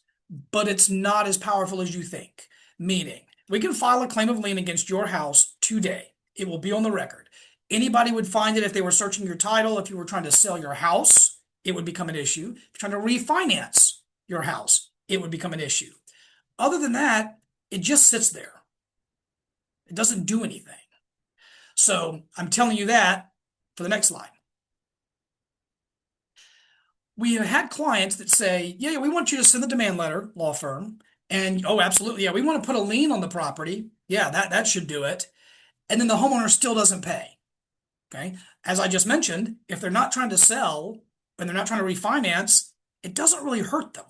but it's not as powerful as you think. Meaning, we can file a claim of lien against your house today. It will be on the record. Anybody would find it if they were searching your title. If you were trying to sell your house, it would become an issue. If you're trying to refinance your house, it would become an issue. Other than that, it just sits there. It doesn't do anything. So I'm telling you that for the next slide. We have had clients that say, yeah, we want you to send the demand letter, law firm. And, oh, absolutely. Yeah, we want to put a lien on the property. Yeah, that should do it. And then the homeowner still doesn't pay. Okay. As I just mentioned, if they're not trying to sell and they're not trying to refinance, it doesn't really hurt them.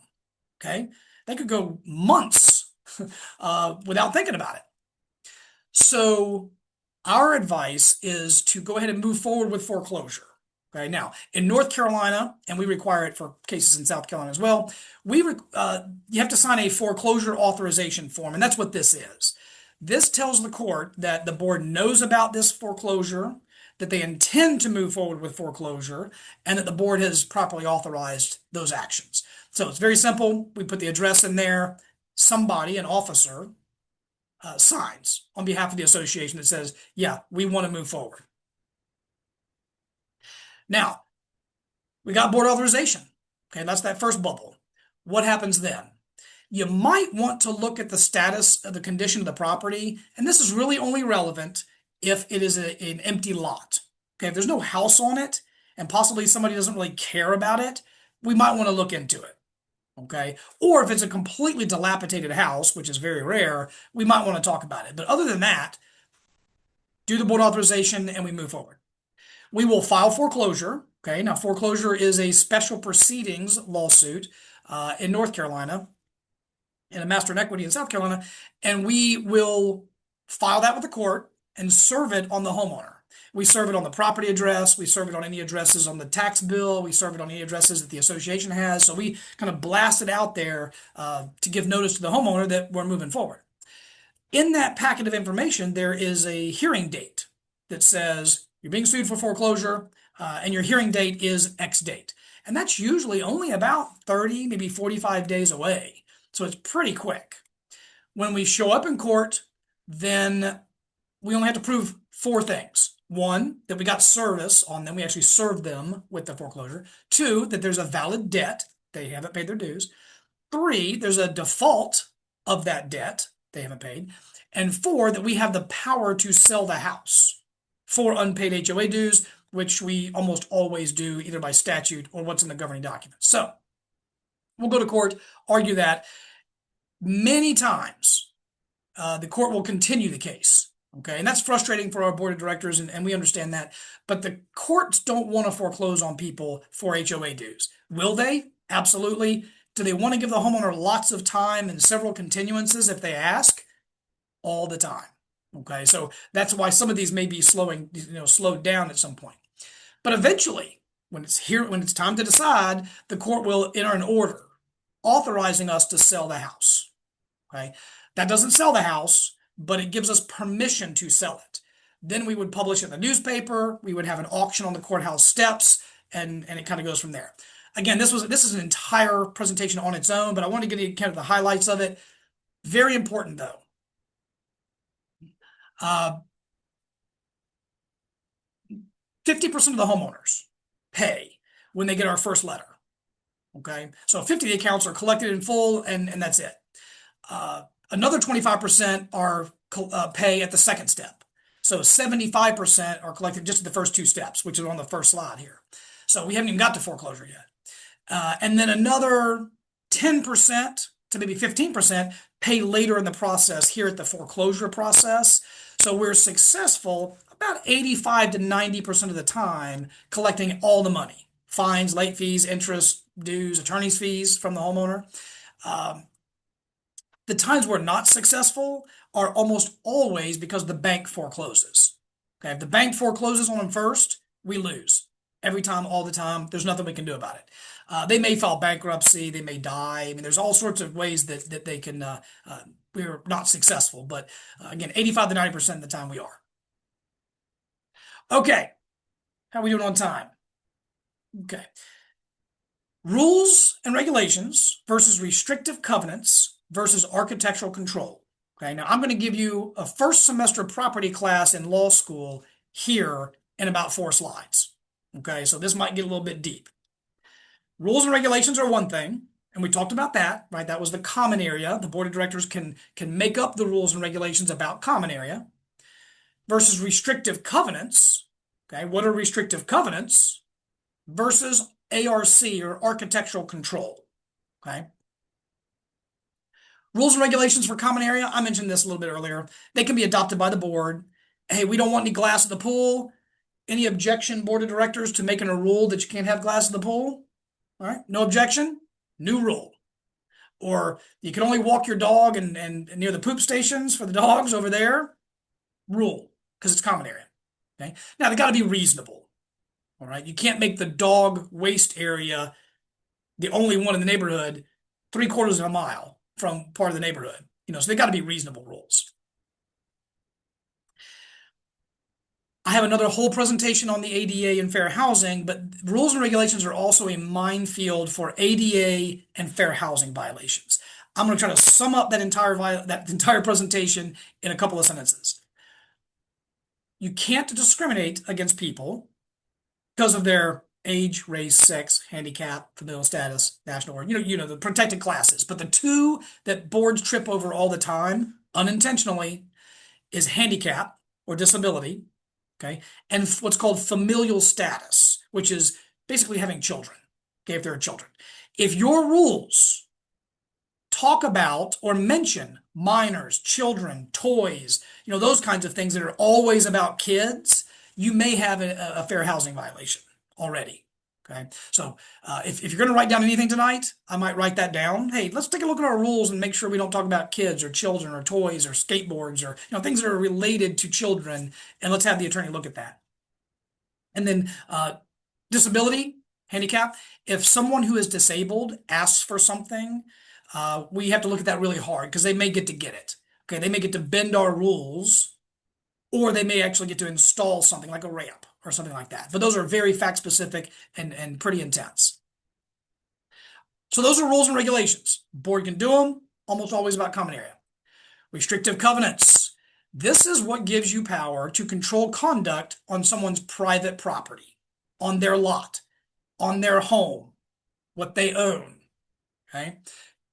Okay. They could go months without thinking about it. So our advice is to go ahead and move forward with foreclosure. Okay. Now, in North Carolina, and we require it for cases in South Carolina as well, you have to sign a foreclosure authorization form, and that's what this is. This tells the court that the board knows about this foreclosure, that they intend to move forward with foreclosure, and that the board has properly authorized those actions. So it's very simple. We put the address in there. Somebody, an officer, signs on behalf of the association that says, yeah, we want to move forward. Now, we got board authorization. Okay, that's that first bubble. What happens then? You might want to look at the status of the condition of the property, and this is really only relevant if it is an empty lot. Okay, if there's no house on it, and possibly somebody doesn't really care about it, we might want to look into it. Okay, or if it's a completely dilapidated house, which is very rare, we might want to talk about it. But other than that, do the board authorization and we move forward. We will file foreclosure. Okay, now foreclosure is a special proceedings lawsuit in North Carolina and a master in equity in South Carolina, and we will file that with the court and serve it on the homeowner. We serve it on the property address. We serve it on any addresses on the tax bill. We serve it on any addresses that the association has. So we kind of blast it out there to give notice to the homeowner that we're moving forward. In that packet of information, there is a hearing date that says you're being sued for foreclosure, and your hearing date is X date. And that's usually only about 30, maybe 45 days away. So it's pretty quick. When we show up in court, then we only have to prove four things. One, that we got service on them. We actually served them with the foreclosure. Two, that there's a valid debt. They haven't paid their dues. Three, there's a default of that debt they haven't paid. And four, that we have the power to sell the house for unpaid HOA dues, which we almost always do either by statute or what's in the governing document. So we'll go to court, argue that. Many times, the court will continue the case. Okay, and that's frustrating for our board of directors, and we understand that. But the courts don't want to foreclose on people for HOA dues. Will they? Absolutely. Do they want to give the homeowner lots of time and several continuances if they ask? All the time. Okay, so that's why some of these may be slowed down at some point. But eventually, when it's time to decide, the court will enter an order authorizing us to sell the house. Okay, that doesn't sell the house, but it gives us permission to sell it. Then we would publish it in the newspaper. We would have an auction on the courthouse steps, and it kind of goes from there. Again, this is an entire presentation on its own, but I want to get into kind of the highlights of it. Very important though. 50% of the homeowners pay when they get our first letter. Okay, so 50 of the accounts are collected in full, and that's it. Another 25% are pay at the second step. So 75% are collected just at the first two steps, which is on the first slide here. So we haven't even got to foreclosure yet. And then another 10% to maybe 15% pay later in the process here at the foreclosure process. So we're successful about 85 to 90% of the time collecting all the money. Fines, late fees, interest, dues, attorney's fees from the homeowner. The times we're not successful are almost always because the bank forecloses. Okay, if the bank forecloses on them first, we lose. Every time, all the time. There's nothing we can do about it. They may file bankruptcy. They may die. I mean, there's all sorts of ways that they can, we're not successful. But again, 85 to 90% of the time we are. Okay, how are we doing on time? Okay. Rules and regulations versus restrictive covenants versus architectural control. Okay, now I'm going to give you a first semester property class in law school here in about 4 slides. Okay, so this might get a little bit deep. Rules and regulations are one thing, and we talked about that, right? That was the common area. The board of directors can make up the rules and regulations about common area versus restrictive covenants. Okay, what are restrictive covenants versus ARC or architectural control? Okay. Rules and regulations for common area, I mentioned this a little bit earlier. They can be adopted by the board. Hey, we don't want any glass at the pool. Any objection, board of directors, to making a rule that you can't have glass in the pool? All right, no objection, new rule. Or you can only walk your dog and near the poop stations for the dogs over there, rule, because it's common area. Okay, now they got to be reasonable. All right, you can't make the dog waste area the only one in the neighborhood 3/4 of a mile from part of the neighborhood. So they got to be reasonable rules. I have another whole presentation on the ADA and fair housing, but rules and regulations are also a minefield for ADA and fair housing violations. I'm going to try to sum up that entire presentation in a couple of sentences. You can't discriminate against people because of their age, race, sex, handicap, familial status, national origin, the protected classes. But the two that boards trip over all the time, unintentionally, is handicap or disability, okay, and what's called familial status, which is basically having children, okay, if there are children. If your rules talk about or mention minors, children, toys, those kinds of things that are always about kids, you may have a fair housing violation already. Okay, so if you're going to write down anything tonight, I might write that down. Hey, let's take a look at our rules and make sure we don't talk about kids or children or toys or skateboards or things that are related to children, and let's have the attorney look at that. And then disability, handicap. If someone who is disabled asks for something, we have to look at that really hard because they may get it. Okay, they may get to bend our rules, or they may actually get to install something like a ramp or something like that. But those are very fact specific and pretty intense. So those are rules and regulations. Board can do them, almost always about common area. Restrictive covenants. This is what gives you power to control conduct on someone's private property, on their lot, on their home, what they own. Okay?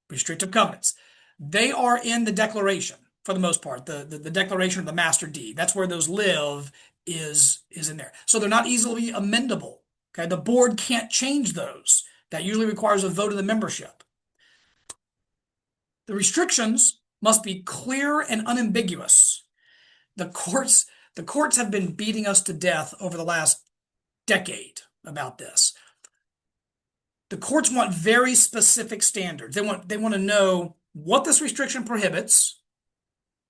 Restrictive covenants. They are in the declaration for the most part, the declaration of the master deed. That's where those live is in there. So they're not easily amendable. Okay, the board can't change those. That usually requires a vote of the membership. The restrictions must be clear and unambiguous. The courts have been beating us to death over the last decade about this. The courts want very specific standards. They want to know what this restriction prohibits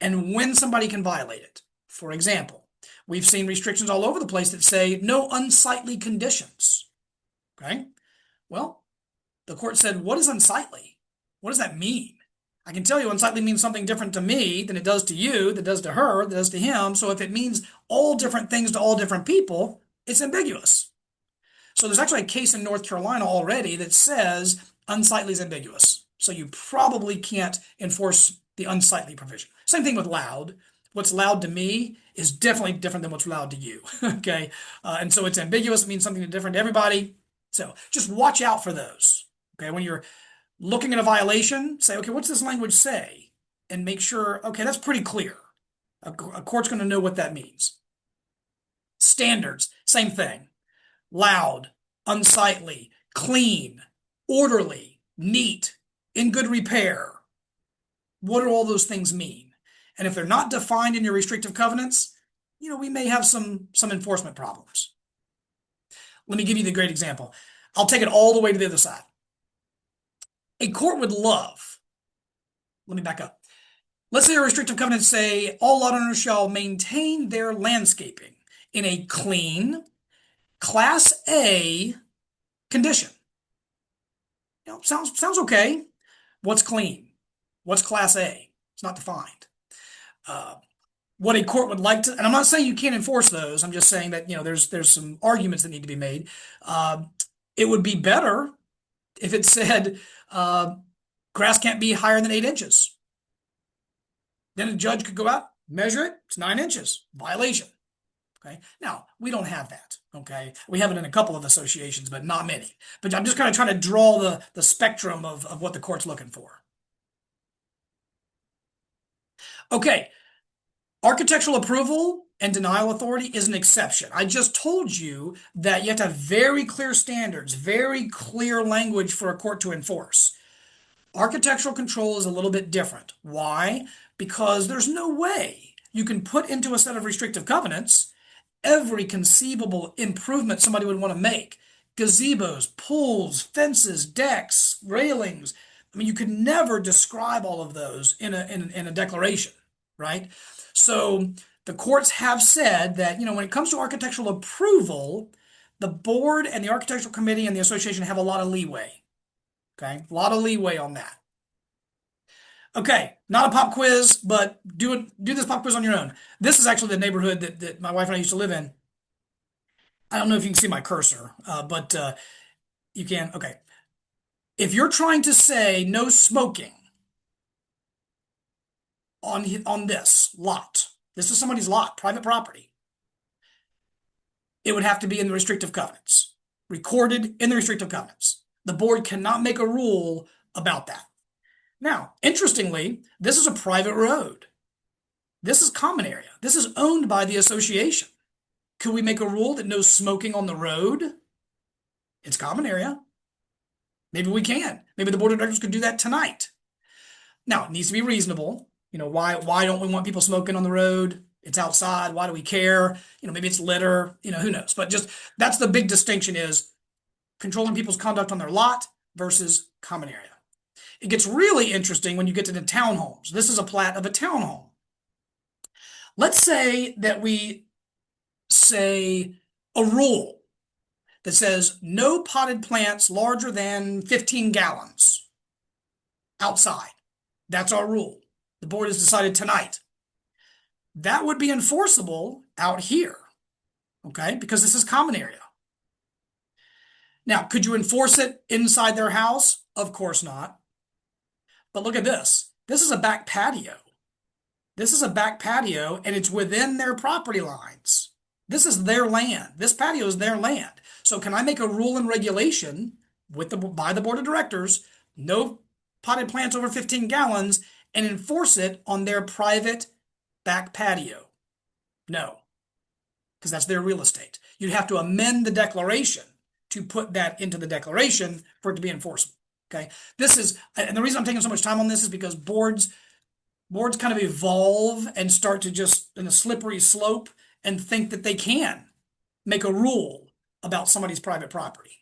and when somebody can violate it. For example, we've seen restrictions all over the place that say no unsightly conditions. Okay? Well, the court said, what is unsightly? What does that mean? I can tell you unsightly means something different to me than it does to you, that does to her, that does to him. So if it means all different things to all different people, it's ambiguous. So there's actually a case in North Carolina already that says unsightly is ambiguous. So you probably can't enforce the unsightly provision. Same thing with loud. What's loud to me is definitely different than what's loud to you. Okay. And so it's ambiguous. It means something different to everybody. So just watch out for those. Okay. When you're looking at a violation, say, okay, what's this language say? And make sure, okay, that's pretty clear. A court's going to know what that means. Standards, same thing. Loud, unsightly, clean, orderly, neat, in good repair. What do all those things mean? And if they're not defined in your restrictive covenants, we may have some enforcement problems. Let me give you the great example. I'll take it all the way to the other side. A court would love, let me back up. Let's say a restrictive covenant say all lot owners shall maintain their landscaping in a clean, Class A condition. Sounds okay. What's clean? What's Class A? It's not defined. What a court would like to, and I'm not saying you can't enforce those. I'm just saying that there's some arguments that need to be made. It would be better if it said grass can't be higher than 8 inches. Then a judge could go out, measure it. It's 9 inches. Violation. Okay. Now, we don't have that. Okay. We have it in a couple of associations, but not many. But I'm just kind of trying to draw the spectrum of what the court's looking for. Okay. Architectural approval and denial authority is an exception. I just told you that you have to have very clear standards, very clear language for a court to enforce. Architectural control is a little bit different. Why? Because there's no way you can put into a set of restrictive covenants every conceivable improvement somebody would want to make. Gazebos, pools, fences, decks, railings. I mean, you could never describe all of those in a declaration, right? So the courts have said that, when it comes to architectural approval, the board and the architectural committee and the association have a lot of leeway. Okay, a lot of leeway on that. Okay, not a pop quiz, but do this pop quiz on your own. This is actually the neighborhood that my wife and I used to live in. I don't know if you can see my cursor, but you can. Okay. If you're trying to say no smoking on this lot, this is somebody's lot, private property, it would have to be in the restrictive covenants, recorded in the restrictive covenants. The board cannot make a rule about that. Now, interestingly, this is a private road. This is common area. This is owned by the association. Could we make a rule that no smoking on the road? It's common area. Maybe we can. Maybe the board of directors could do that tonight. Now, it needs to be reasonable. Why don't we want people smoking on the road? It's outside. Why do we care? Maybe it's litter. Who knows? But just that's the big distinction is controlling people's conduct on their lot versus common area. It gets really interesting when you get to the townhomes. This is a plat of a townhome. Let's say that we say a rule that says no potted plants larger than 15 gallons outside. That's our rule. The board has decided tonight. That would be enforceable out here, okay? Because this is common area. Now, could you enforce it inside their house? Of course not. But look at this. This is a back patio. This is a back patio and it's within their property lines. This is their land. This patio is their land. So can I make a rule and regulation by the board of directors, no potted plants over 15 gallons, and enforce it on their private back patio? No, because that's their real estate. You'd have to amend the declaration to put that into the declaration for it to be enforceable. Okay. And the reason I'm taking so much time on this is because boards kind of evolve and start to just in a slippery slope and think that they can make a rule about somebody's private property.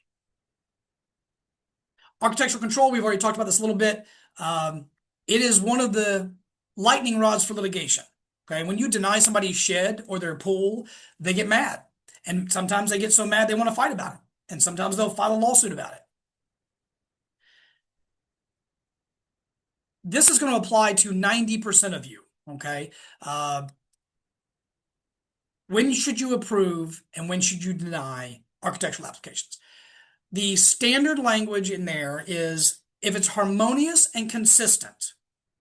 Architectural control, we've already talked about this a little bit. It is one of the lightning rods for litigation. Okay. When you deny somebody's shed or their pool, they get mad. And sometimes they get so mad they want to fight about it. And sometimes they'll file a lawsuit about it. This is going to apply to 90% of you, okay? When should you approve and when should you deny architectural applications? The standard language in there is if it's harmonious and consistent.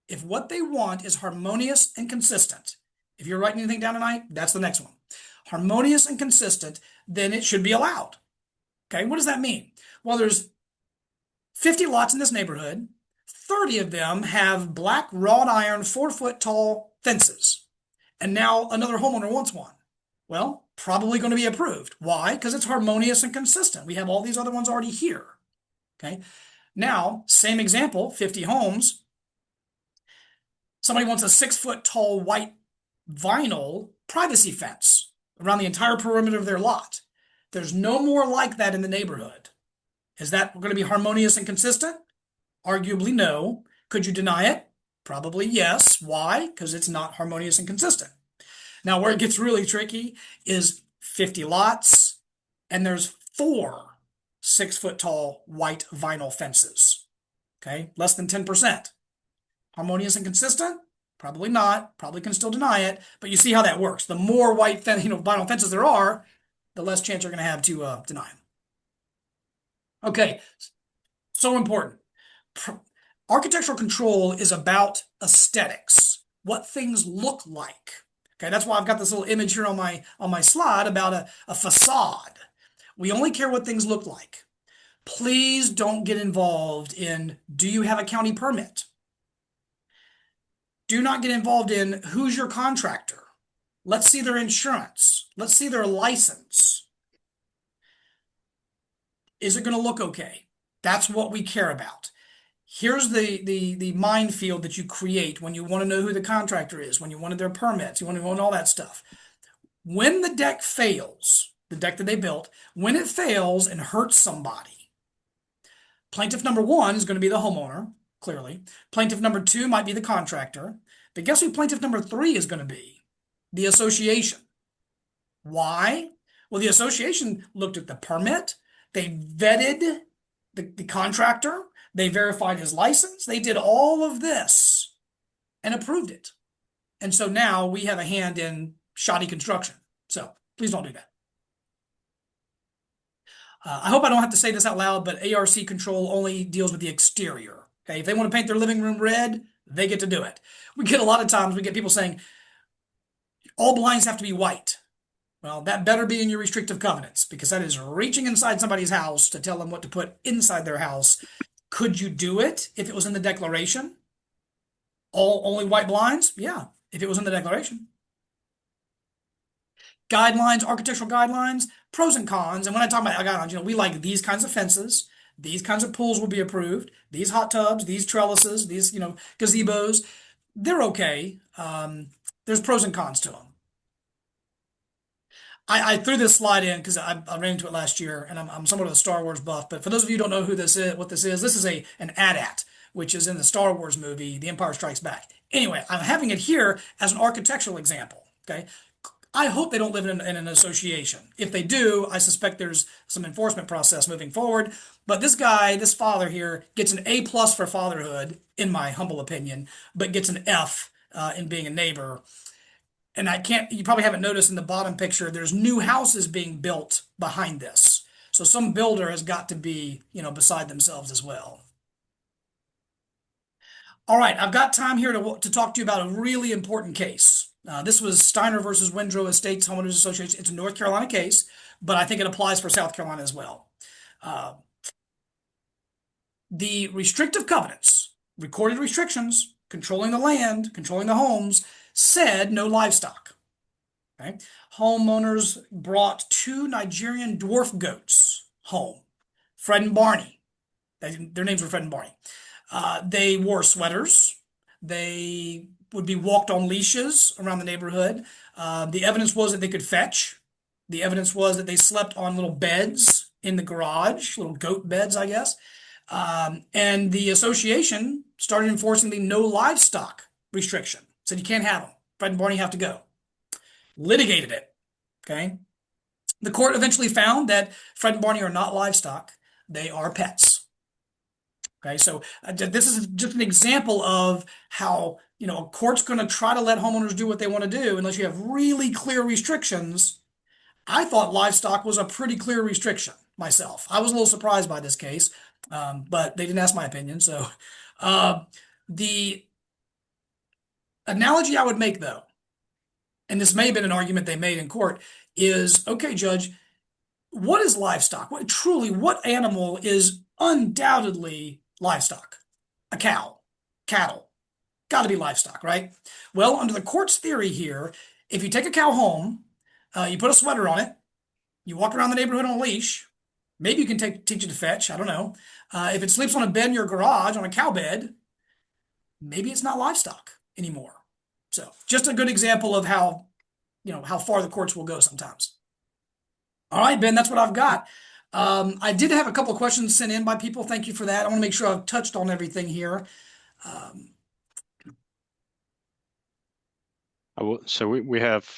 If what they want is harmonious and consistent, if you're writing anything down tonight, that's the next one. Harmonious and consistent, then it should be allowed. Okay, what does that mean? Well, there's 50 lots in this neighborhood. 30 of them have black wrought iron 4-foot tall fences. And now another homeowner wants one. Well, probably going to be approved. Why? Because it's harmonious and consistent. We have all these other ones already here. Okay. Now, same example, 50 homes. Somebody wants a 6-foot tall white vinyl privacy fence around the entire perimeter of their lot. There's no more like that in the neighborhood. Is that going to be harmonious and consistent? Arguably, no. Could you deny it? Probably yes. Why? Because it's not harmonious and consistent. Now, where it gets really tricky is 50 lots, and there's 4 6-foot tall white vinyl fences. Okay, less than 10%. Harmonious and consistent? Probably not. Probably can still deny it, but you see how that works. The more vinyl fences there are, the less chance you're going to have to deny them. Okay, so important. Architectural control is about aesthetics, what things look like. Okay, that's why I've got this little image here on my slide about a facade. We only care what things look like. Please don't get involved in, do you have a county permit? Do not get involved in who's your contractor. Let's see their insurance. Let's see their license. Is it going to look okay? That's what we care about. Here's the minefield that you create when you want to know who the contractor is, when you wanted their permits, you want to know all that stuff. When the deck fails, the deck that they built, when it fails and hurts somebody, plaintiff number 1 is going to be the homeowner, clearly. Plaintiff number 2 might be the contractor. But guess who plaintiff number 3 is going to be? The association. Why? Well, the association looked at the permit. They vetted the contractor. They verified his license. They did all of this and approved it. And so now we have a hand in shoddy construction. So please don't do that. I hope I don't have to say this out loud, but ARC control only deals with the exterior. Okay, if they want to paint their living room red, they get to do it. We get a lot of times, we get people saying, all blinds have to be white. Well, that better be in your restrictive covenants, because that is reaching inside somebody's house to tell them what to put inside their house. Could you do it if it was in the declaration? Only white blinds? Yeah, if it was in the declaration. Guidelines, architectural guidelines, pros and cons. And when I talk about guidelines, we like these kinds of fences. These kinds of pools will be approved. These hot tubs, these trellises, these, gazebos, they're okay. There's pros and cons to them. I threw this slide in because I ran into it last year, and I'm somewhat of a Star Wars buff. But for those of you who don't know who this is, what this is an AT-AT, which is in the Star Wars movie, The Empire Strikes Back. Anyway, I'm having it here as an architectural example. Okay, I hope they don't live in an association. If they do, I suspect there's some enforcement process moving forward. But this guy, this father here, gets an A plus for fatherhood, in my humble opinion, but gets an F in being a neighbor. And I can't, you probably haven't noticed in the bottom picture, there's new houses being built behind this. So some builder has got to be, beside themselves as well. All right, I've got time here to talk to you about a really important case. This was Steiner versus Windrow Estates Homeowners Association. It's a North Carolina case, but I think it applies for South Carolina as well. Uh, the restrictive covenants, recorded restrictions, controlling the land, controlling the homes, said no livestock. Okay? Homeowners brought two Nigerian dwarf goats home, Fred and Barney. Their names were Fred and Barney. They wore sweaters. They would be walked on leashes around the neighborhood. The evidence was that they could fetch. The evidence was that they slept on little beds in the garage, little goat beds, I guess. And the association started enforcing the no livestock restriction. Said you can't have them. Fred and Barney have to go. Litigated it. Okay. The court eventually found that Fred and Barney are not livestock. They are pets. Okay, so this is just an example of how, a court's going to try to let homeowners do what they want to do unless you have really clear restrictions. I thought livestock was a pretty clear restriction myself. I was a little surprised by this case, but they didn't ask my opinion. So uh, the analogy I would make, though, and this may have been an argument they made in court, is okay, Judge, what is livestock? What animal is undoubtedly livestock? A cow, cattle, got to be livestock, right? Well, under the court's theory here, if you take a cow home, you put a sweater on it, you walk around the neighborhood on a leash, maybe you can teach it to fetch, I don't know. If it sleeps on a bed in your garage, on a cow bed, maybe it's not livestock anymore. So just a good example of how far the courts will go sometimes. All right, Ben, that's what I've got. I did have a couple of questions sent in by people. Thank you for that. I want to make sure I've touched on everything here. Um, So we have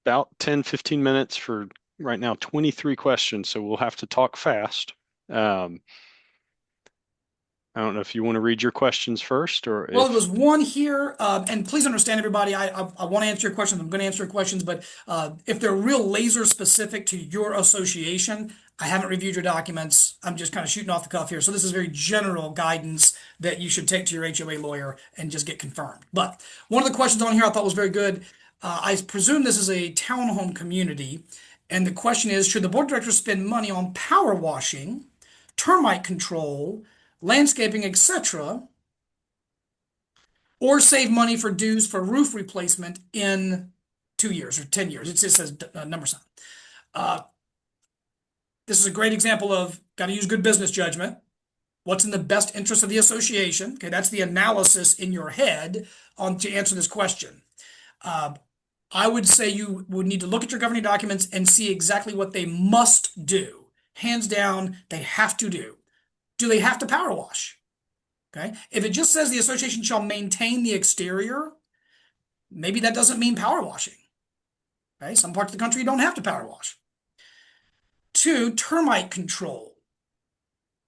about 10, 15 minutes for right now, 23 questions. So we'll have to talk fast. I don't know if you want to read your questions first or well, there if, was one here, and please understand, everybody. I want to answer your questions. I'm going to answer your questions, but if they're real laser specific to your association, I haven't reviewed your documents. I'm just kind of shooting off the cuff here. So this is very general guidance that you should take to your HOA lawyer and just get confirmed. But one of the questions on here I thought was very good. I presume this is a townhome community, and the question is, should the board of directors spend money on power washing, termite control, landscaping, etc., or save money for dues for roof replacement in 2 years or 10 years? It just says number sign. Uh, this is a great example of got to use good business judgment. What's in the best interest of the association? Okay, that's the analysis in your head on to answer this question. Uh, I would say you would need to look at your governing documents and see exactly what they must do. Hands down, they have to do. Do they have to power wash? Okay. If it just says the association shall maintain the exterior, maybe that doesn't mean power washing. Okay. Some parts of the country don't have to power wash. Two, termite control.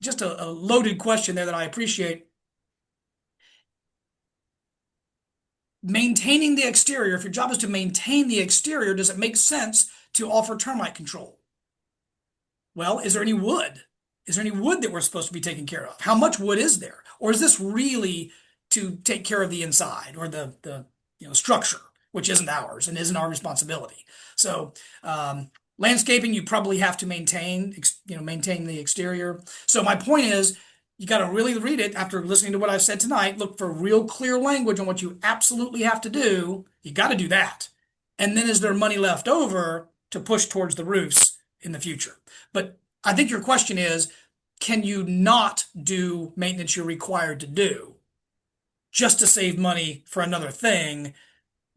Just a loaded question there that I appreciate. Maintaining the exterior, if your job is to maintain the exterior, does it make sense to offer termite control? Well, is there any wood? Is there any wood that we're supposed to be taking care of? How much wood is there? Or is this really to take care of the inside or the structure, which isn't ours and isn't our responsibility? So landscaping, you probably have to maintain the exterior. So my point is, you got to really read it after listening to what I've said tonight. Look for real clear language on what you absolutely have to do. You got to do that. And then is there money left over to push towards the roofs in the future? But I think your question is, can you not do maintenance you're required to do just to save money for another thing?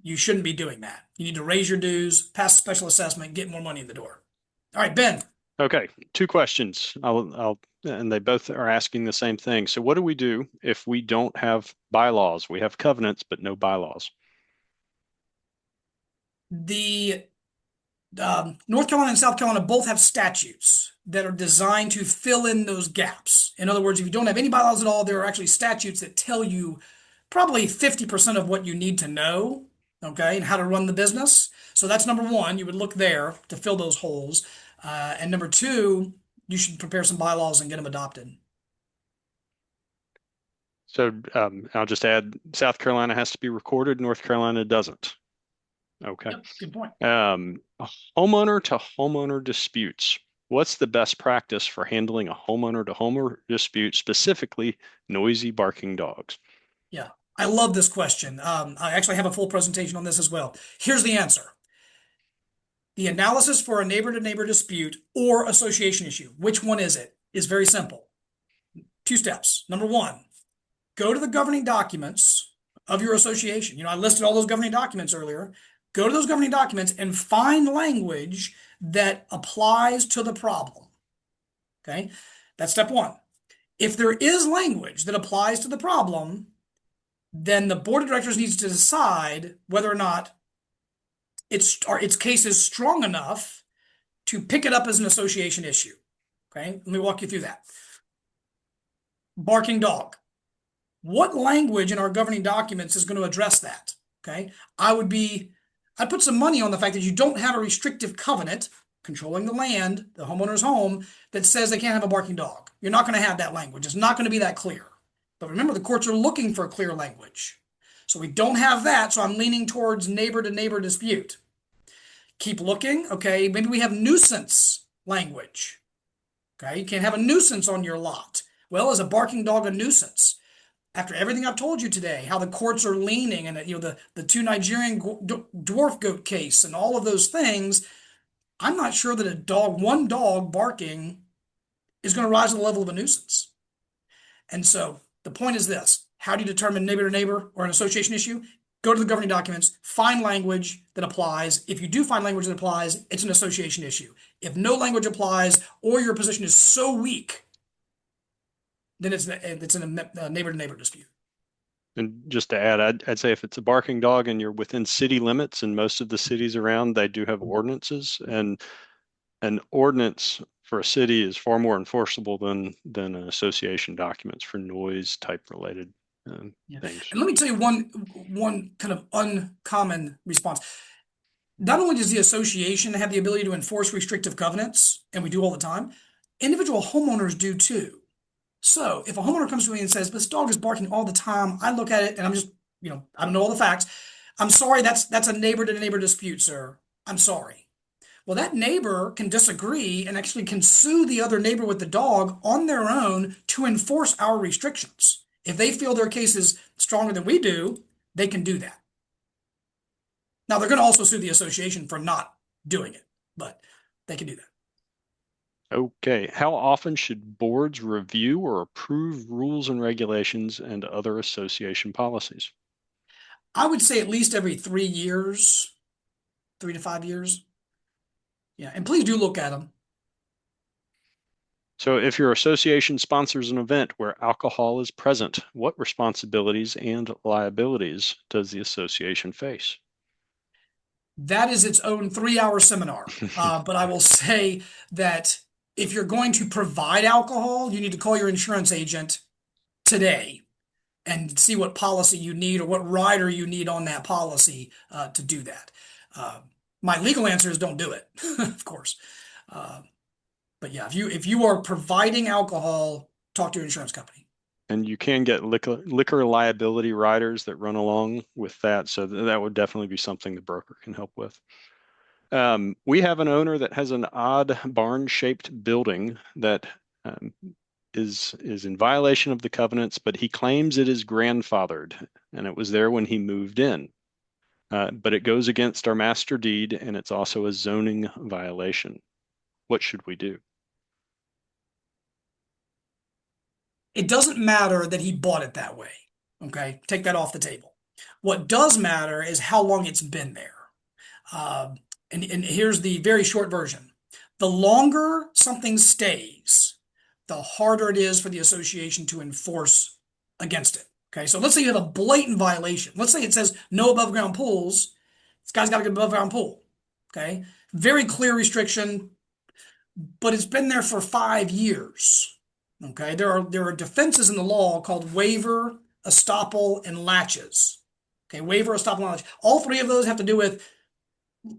You shouldn't be doing that. You need to raise your dues, pass a special assessment, get more money in the door. All right, Ben. okay, two questions. And they both are asking the same thing. So what do we do if we don't have bylaws? We have covenants, but no bylaws. The North Carolina and South Carolina both have statutes that are designed to fill in those gaps. In other words, if you don't have any bylaws at all, there are actually statutes that tell you probably 50% of what you need to know, okay, and how to run the business. So that's number one. You would look there to fill those holes. And number two, you should prepare some bylaws and get them adopted. So I'll just add South Carolina has to be recorded, North Carolina doesn't. Okay. Yep, good point. Homeowner to homeowner disputes. What's the best practice for handling a homeowner to homeowner dispute, specifically noisy barking dogs? Yeah, I love this question. I actually have a full presentation on this as well. Here's the answer. The analysis for a neighbor-to-neighbor dispute or association issue, which one is it, is very simple. Two steps. Number one, go to the governing documents of your association. I listed all those governing documents earlier. Go to those governing documents and find language that applies to the problem. Okay, that's step one. If there is language that applies to the problem, then the board of directors needs to decide whether or not its case is strong enough to pick it up as an association issue. Okay, let me walk you through that. Barking dog. What language in our governing documents is going to address that? Okay, I'd put some money on the fact that you don't have a restrictive covenant controlling the land, the homeowner's home, that says they can't have a barking dog. You're not going to have that language. It's not going to be that clear. But remember, the courts are looking for clear language. So we don't have that, so I'm leaning towards neighbor-to-neighbor dispute. Keep looking. Okay, maybe we have nuisance language. Okay, you can't have a nuisance on your lot. Well, is a barking dog a nuisance? After everything I've told you today, how the courts are leaning, and the two Nigerian dwarf goat case and all of those things, I'm not sure that one dog barking is going to rise to the level of a nuisance. And so the point is this: how do you determine neighbor to neighbor or an association issue? Go to the governing documents, find language that applies. If you do find language that applies, it's an association issue. If no language applies or your position is so weak, then it's a neighbor-to-neighbor dispute. And just to add, I'd say if it's a barking dog and you're within city limits, and most of the cities around, they do have ordinances, and an ordinance for a city is far more enforceable than an association documents for noise type related Yeah. things. And let me tell you one kind of uncommon response. Not only does the association have the ability to enforce restrictive covenants, and we do all the time, individual homeowners do too. So if a homeowner comes to me and says, this dog is barking all the time, I look at it and I'm just, I don't know all the facts. I'm sorry, that's a neighbor to neighbor dispute, sir. I'm sorry. Well, that neighbor can disagree and actually can sue the other neighbor with the dog on their own to enforce our restrictions. If they feel their case is stronger than we do, they can do that. Now, they're going to also sue the association for not doing it, but they can do that. Okay. How often should boards review or approve rules and regulations and other association policies? I would say at least every 3 years, 3 to 5 years. Yeah, and please do look at them. So if your association sponsors an event where alcohol is present, what responsibilities and liabilities does the association face? That is its own 3-hour seminar. But I will say that if you're going to provide alcohol, you need to call your insurance agent today and see what policy you need or what rider you need on that policy to do that. My legal answer is don't do it, of course. But yeah, if you are providing alcohol, talk to your insurance company. And you can get liquor liability riders that run along with that. So that would definitely be something the broker can help with. We have an owner that has an odd barn-shaped building that is in violation of the covenants, but he claims it is grandfathered, and it was there when he moved in. But it goes against our master deed, and it's also a zoning violation. What should we do? It doesn't matter that he bought it that way. Okay, take that off the table. What does matter is how long it's been there. And here's the very short version. The longer something stays, the harder it is for the association to enforce against it. Okay, so let's say you have a blatant violation. Let's say it says no above ground pools. This guy's got a good above ground pool. Okay, Very clear restriction, but it's been there for 5 years. Okay, there are defenses in the law called waiver, estoppel, and latches. Okay, waiver, estoppel, and latches. All three of those have to do with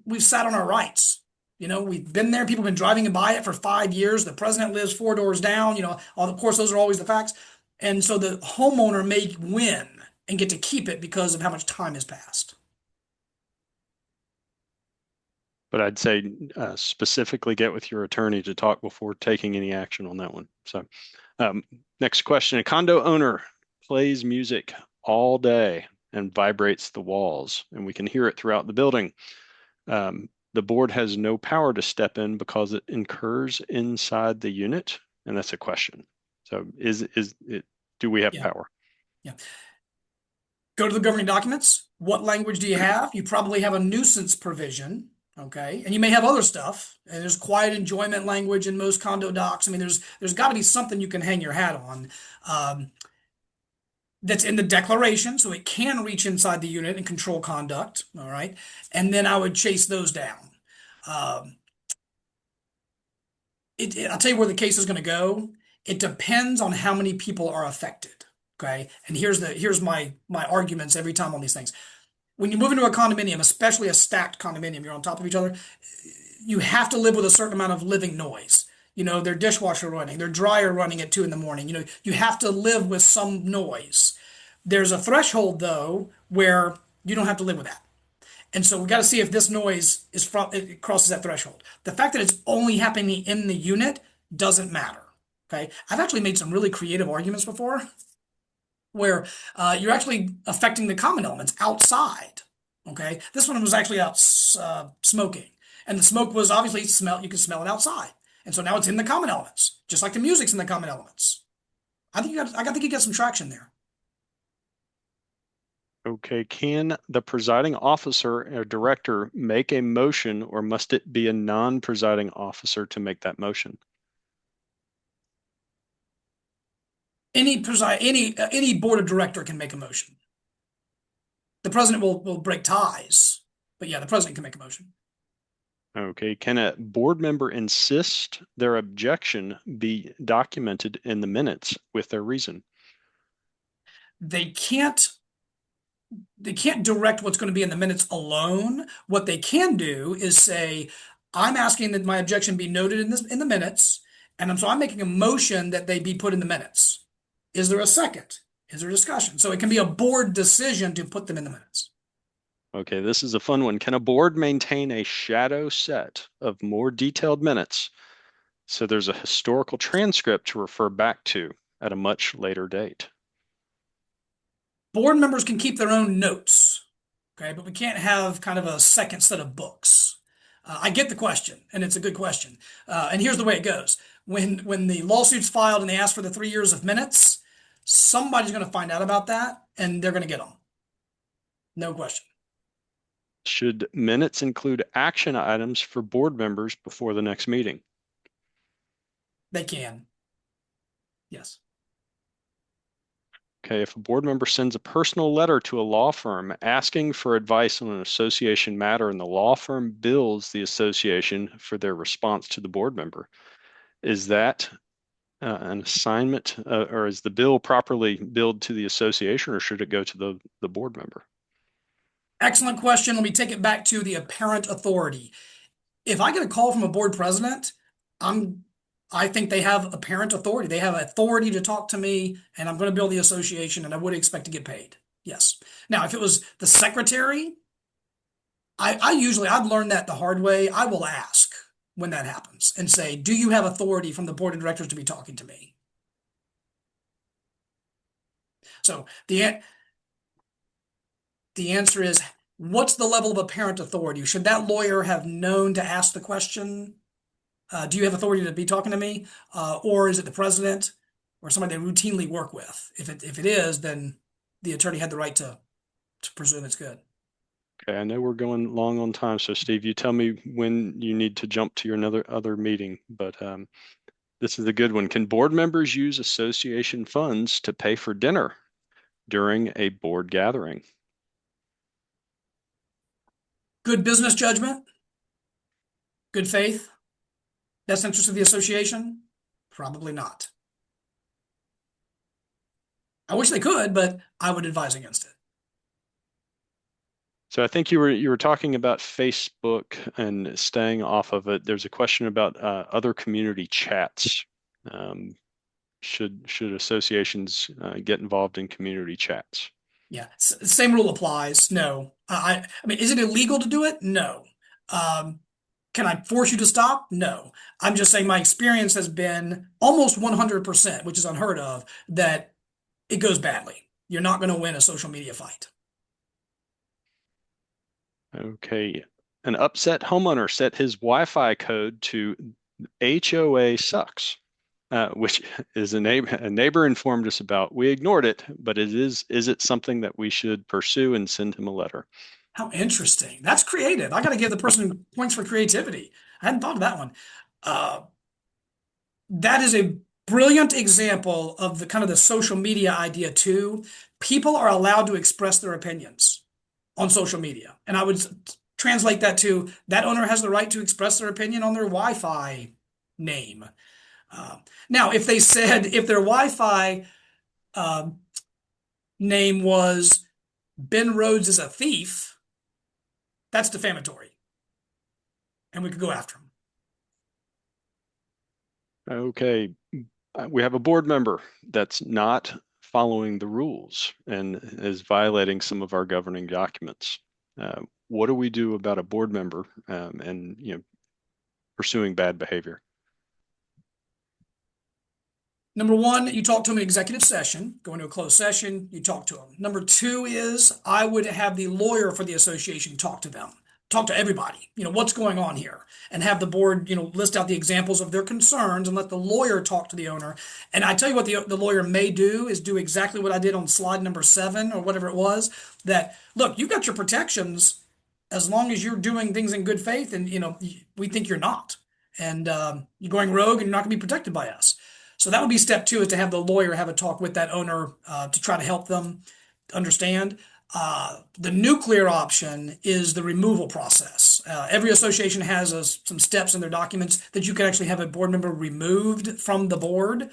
we've sat on our rights. We've been there. People have been driving by it for 5 years. The president lives 4 doors down. Of course, those are always the facts. And so the homeowner may win and get to keep it because of how much time has passed. But I'd say specifically get with your attorney to talk before taking any action on that one. So next question. A condo owner plays music all day and vibrates the walls, and we can hear it throughout the building. The board has no power to step in because it incurs inside the unit, and that's a question. So do we have Yeah. power? Yeah. Go to the governing documents. What language do you have? You probably have a nuisance provision. Okay. And you may have other stuff. And there's quiet enjoyment language in most condo docs. I mean, there's got to be something you can hang your hat on. That's in the declaration, so it can reach inside the unit and control conduct. All right. And then I would chase those down. Um, I'll tell you where the case is going to go. It depends on how many people are affected. Okay. And here's my arguments every time on these things. When you move into a condominium, especially a stacked condominium, you're on top of each other, you have to live with a certain amount of living noise. Their dishwasher running, their dryer running at 2 in the morning. You have to live with some noise. There's a threshold though where you don't have to live with that. And so we got to see if this noise it crosses that threshold. The fact that it's only happening in the unit doesn't matter. Okay. I've actually made some really creative arguments before where you're actually affecting the common elements outside. Okay. This one was actually out smoking, and the smoke was obviously you can smell it outside. And so now it's in the common elements, just like the music's in the common elements. I think you got some traction there. Okay, can the presiding officer or director make a motion, or must it be a non-presiding officer to make that motion? Any board of director can make a motion. The president will break ties, but yeah, the president can make a motion. Okay, can a board member insist their objection be documented in the minutes with their reason? They can't they can't direct what's going to be in the minutes alone. What they can do is say, I'm asking that my objection be noted in the minutes, and so I'm making a motion that they be put in the minutes. Is there a second? Is there discussion? So it can be a board decision to put them in the minutes. Okay, this is a fun one. Can a board maintain a shadow set of more detailed minutes so there's a historical transcript to refer back to at a much later date? Board members can keep their own notes, okay, but we can't have kind of a second set of books. I get the question, and it's a good question. And here's the way it goes: when the lawsuit's filed and they ask for the 3 years of minutes, somebody's going to find out about that, and they're going to get them. No question. Should minutes include action items for board members before the next meeting? They can. Yes. Okay, if a board member sends a personal letter to a law firm asking for advice on an association matter and the law firm bills the association for their response to the board member, is that an assignment or is the bill properly billed to the association, or should it go to the board member? Excellent question. Let me take it back to the apparent authority. If I get a call from a board president, I think they have apparent authority. They have authority to talk to me, and I'm going to bill the association, and I would expect to get paid. Yes. Now, if it was the secretary, I've learned that the hard way. I will ask when that happens and say, do you have authority from the board of directors to be talking to me? So the answer is, what's the level of apparent authority? Should that lawyer have known to ask the question? Do you have authority to be talking to me? Or is it the president or somebody they routinely work with? If it is, then the attorney had the right to presume it's good. Okay, I know we're going long on time, so Steve, you tell me when you need to jump to your other meeting, but this is a good one. Can board members use association funds to pay for dinner during a board gathering? Good business judgment. Good faith? Best interest of the association? Probably not. I wish they could, but I would advise against it. So I think you were talking about Facebook and staying off of it. There's a question about other community chats. Um, should associations get involved in community chats? Yeah, same rule applies. No, I mean, is it illegal to do it? No. Um, can I force you to stop? No. I'm just saying my experience has been almost 100%, which is unheard of, that it goes badly. You're not going to win a social media fight. Okay. An upset homeowner set his Wi-Fi code to HOA sucks, which is a neighbor informed us about. We ignored it, but is it something that we should pursue and send him a letter? How interesting. That's creative. I got to give the person points for creativity. I hadn't thought of that one. Uh, that is a brilliant example of the kind of the social media idea too. People are allowed to express their opinions on social media. And I would translate that to that owner has the right to express their opinion on their Wi-Fi name. Uh, Now, if they said if their Wi-Fi uh, name was Ben Rhodes is a thief, that's defamatory, and we could go after him. Okay. We have a board member that's not following the rules and is violating some of our governing documents. What do we do about a board member and pursuing bad behavior? Number one, you talk to them in executive session, go into a closed session, you talk to them. Number two is I would have the lawyer for the association talk to them, talk to everybody, what's going on here, and have the board, list out the examples of their concerns and let the lawyer talk to the owner. And I tell you what the lawyer may do is do exactly what I did on slide number 7 or whatever it was, that look, you've got your protections as long as you're doing things in good faith and we think you're not. And you're going rogue and you're not going to be protected by us. So that would be step two, is to have the lawyer have a talk with that owner to try to help them understand. The nuclear option is the removal process. Every association has some steps in their documents that you can actually have a board member removed from the board.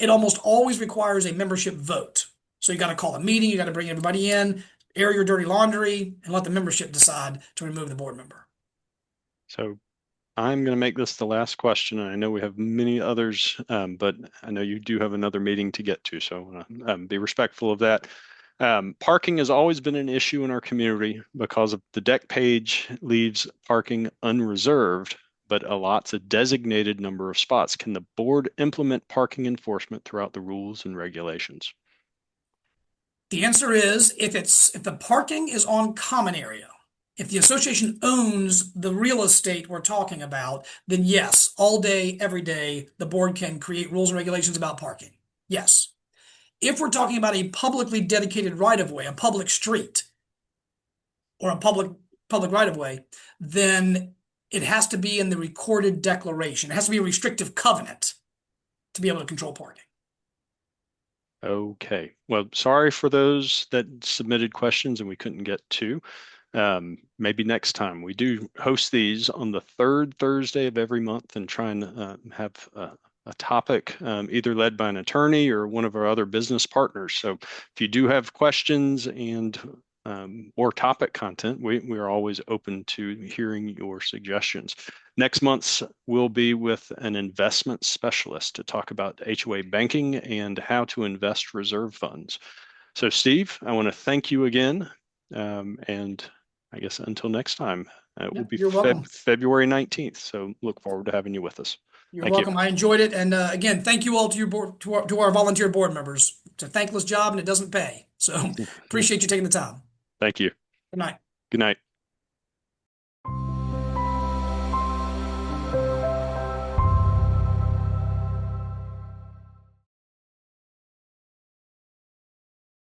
It almost always requires a membership vote. So you got to call a meeting, you got to bring everybody in, air your dirty laundry, and let the membership decide to remove the board member. So I'm going to make this the last question. And I know we have many others, but I know you do have another meeting to get to, so I want to be respectful of that. Parking has always been an issue in our community because of the deck page leaves parking unreserved, but allots a designated number of spots. Can the board implement parking enforcement throughout the rules and regulations? The answer is if the parking is on common area, if the association owns the real estate we're talking about, then yes, all day, every day, the board can create rules and regulations about parking. Yes. If we're talking about a publicly dedicated right of way, a public street, or a public right of way, then it has to be in the recorded declaration. It has to be a restrictive covenant to be able to control parking. Okay. Well, sorry for those that submitted questions and we couldn't get to. Maybe next time. We do host these on the third Thursday of every month and try and have a topic either led by an attorney or one of our other business partners. So if you do have questions and or topic content, we are always open to hearing your suggestions. Next month's will be with an investment specialist to talk about HOA banking and how to invest reserve funds. So Steve, I want to thank you again. And I guess until next time, it will Yeah, be you're welcome. February 19th. So look forward to having you with us. You're Thank you. welcome. I enjoyed it. And again, thank you all to your board, to our volunteer board members. It's a thankless job and it doesn't pay. So appreciate you taking the time. Thank you. Good night. Good night.